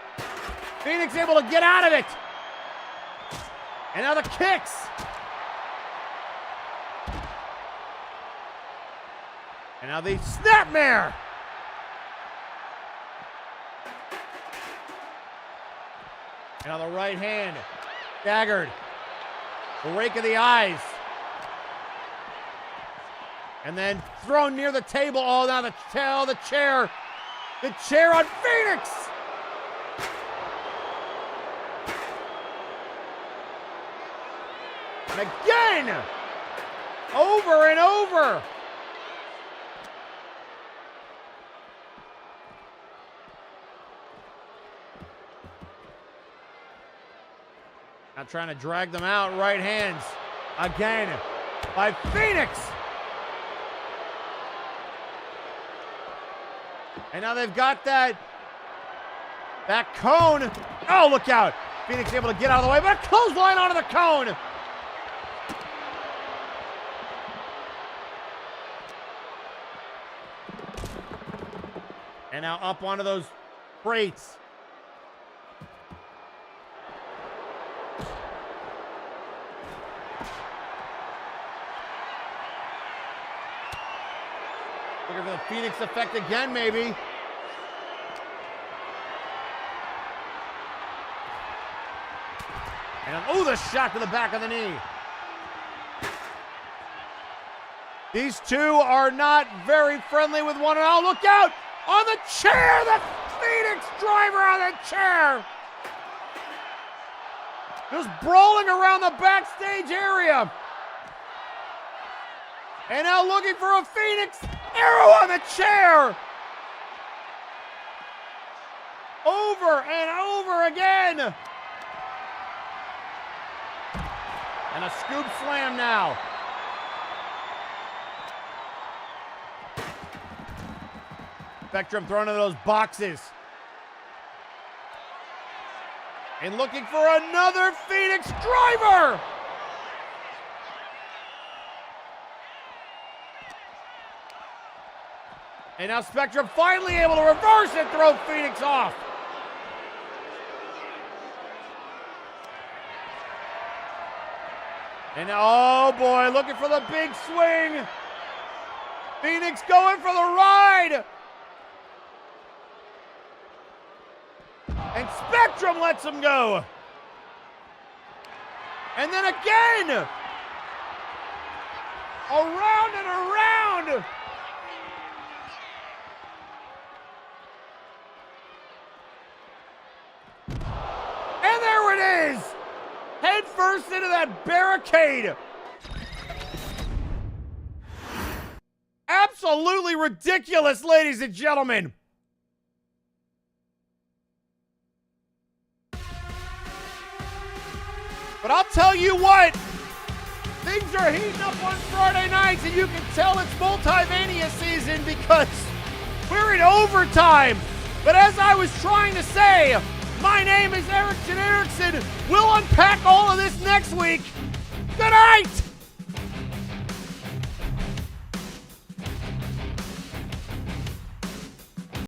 Phoenix able to get out of it. And now the kicks. And now the snapmare. And now the right hand. Staggered. The rake of the eyes. And then thrown near the table. Oh, now the chair. The chair on Phoenix. And again! Over and over! Now trying to drag them out, right hands. Again, by Phoenix! And now they've got that cone. Oh, look out. Phoenix able to get out of the way, but a clothesline onto the cone. And now up onto those crates. Looking for the Phoenix effect again, maybe. And oh, the shot to the back of the knee. These two are not very friendly with one another. Look out! On the chair! The Phoenix driver on the chair! Just brawling around the backstage area. And now looking for a Phoenix arrow on the chair. Over and over again. And a scoop slam now. Spectrum thrown into those boxes. And looking for another Phoenix driver. And now Spectrum finally able to reverse and throw Phoenix off. And oh boy, looking for the big swing. Phoenix going for the ride. And Spectrum lets him go. And then again. Around and around. And there it is. Head first into that barricade. Absolutely ridiculous, ladies and gentlemen. But I'll tell you what, things are heating up on Friday nights, and you can tell it's Multivania season because we're in overtime. But as I was trying to say, my name is Eric Erickson. We'll unpack all of this next week. Good night!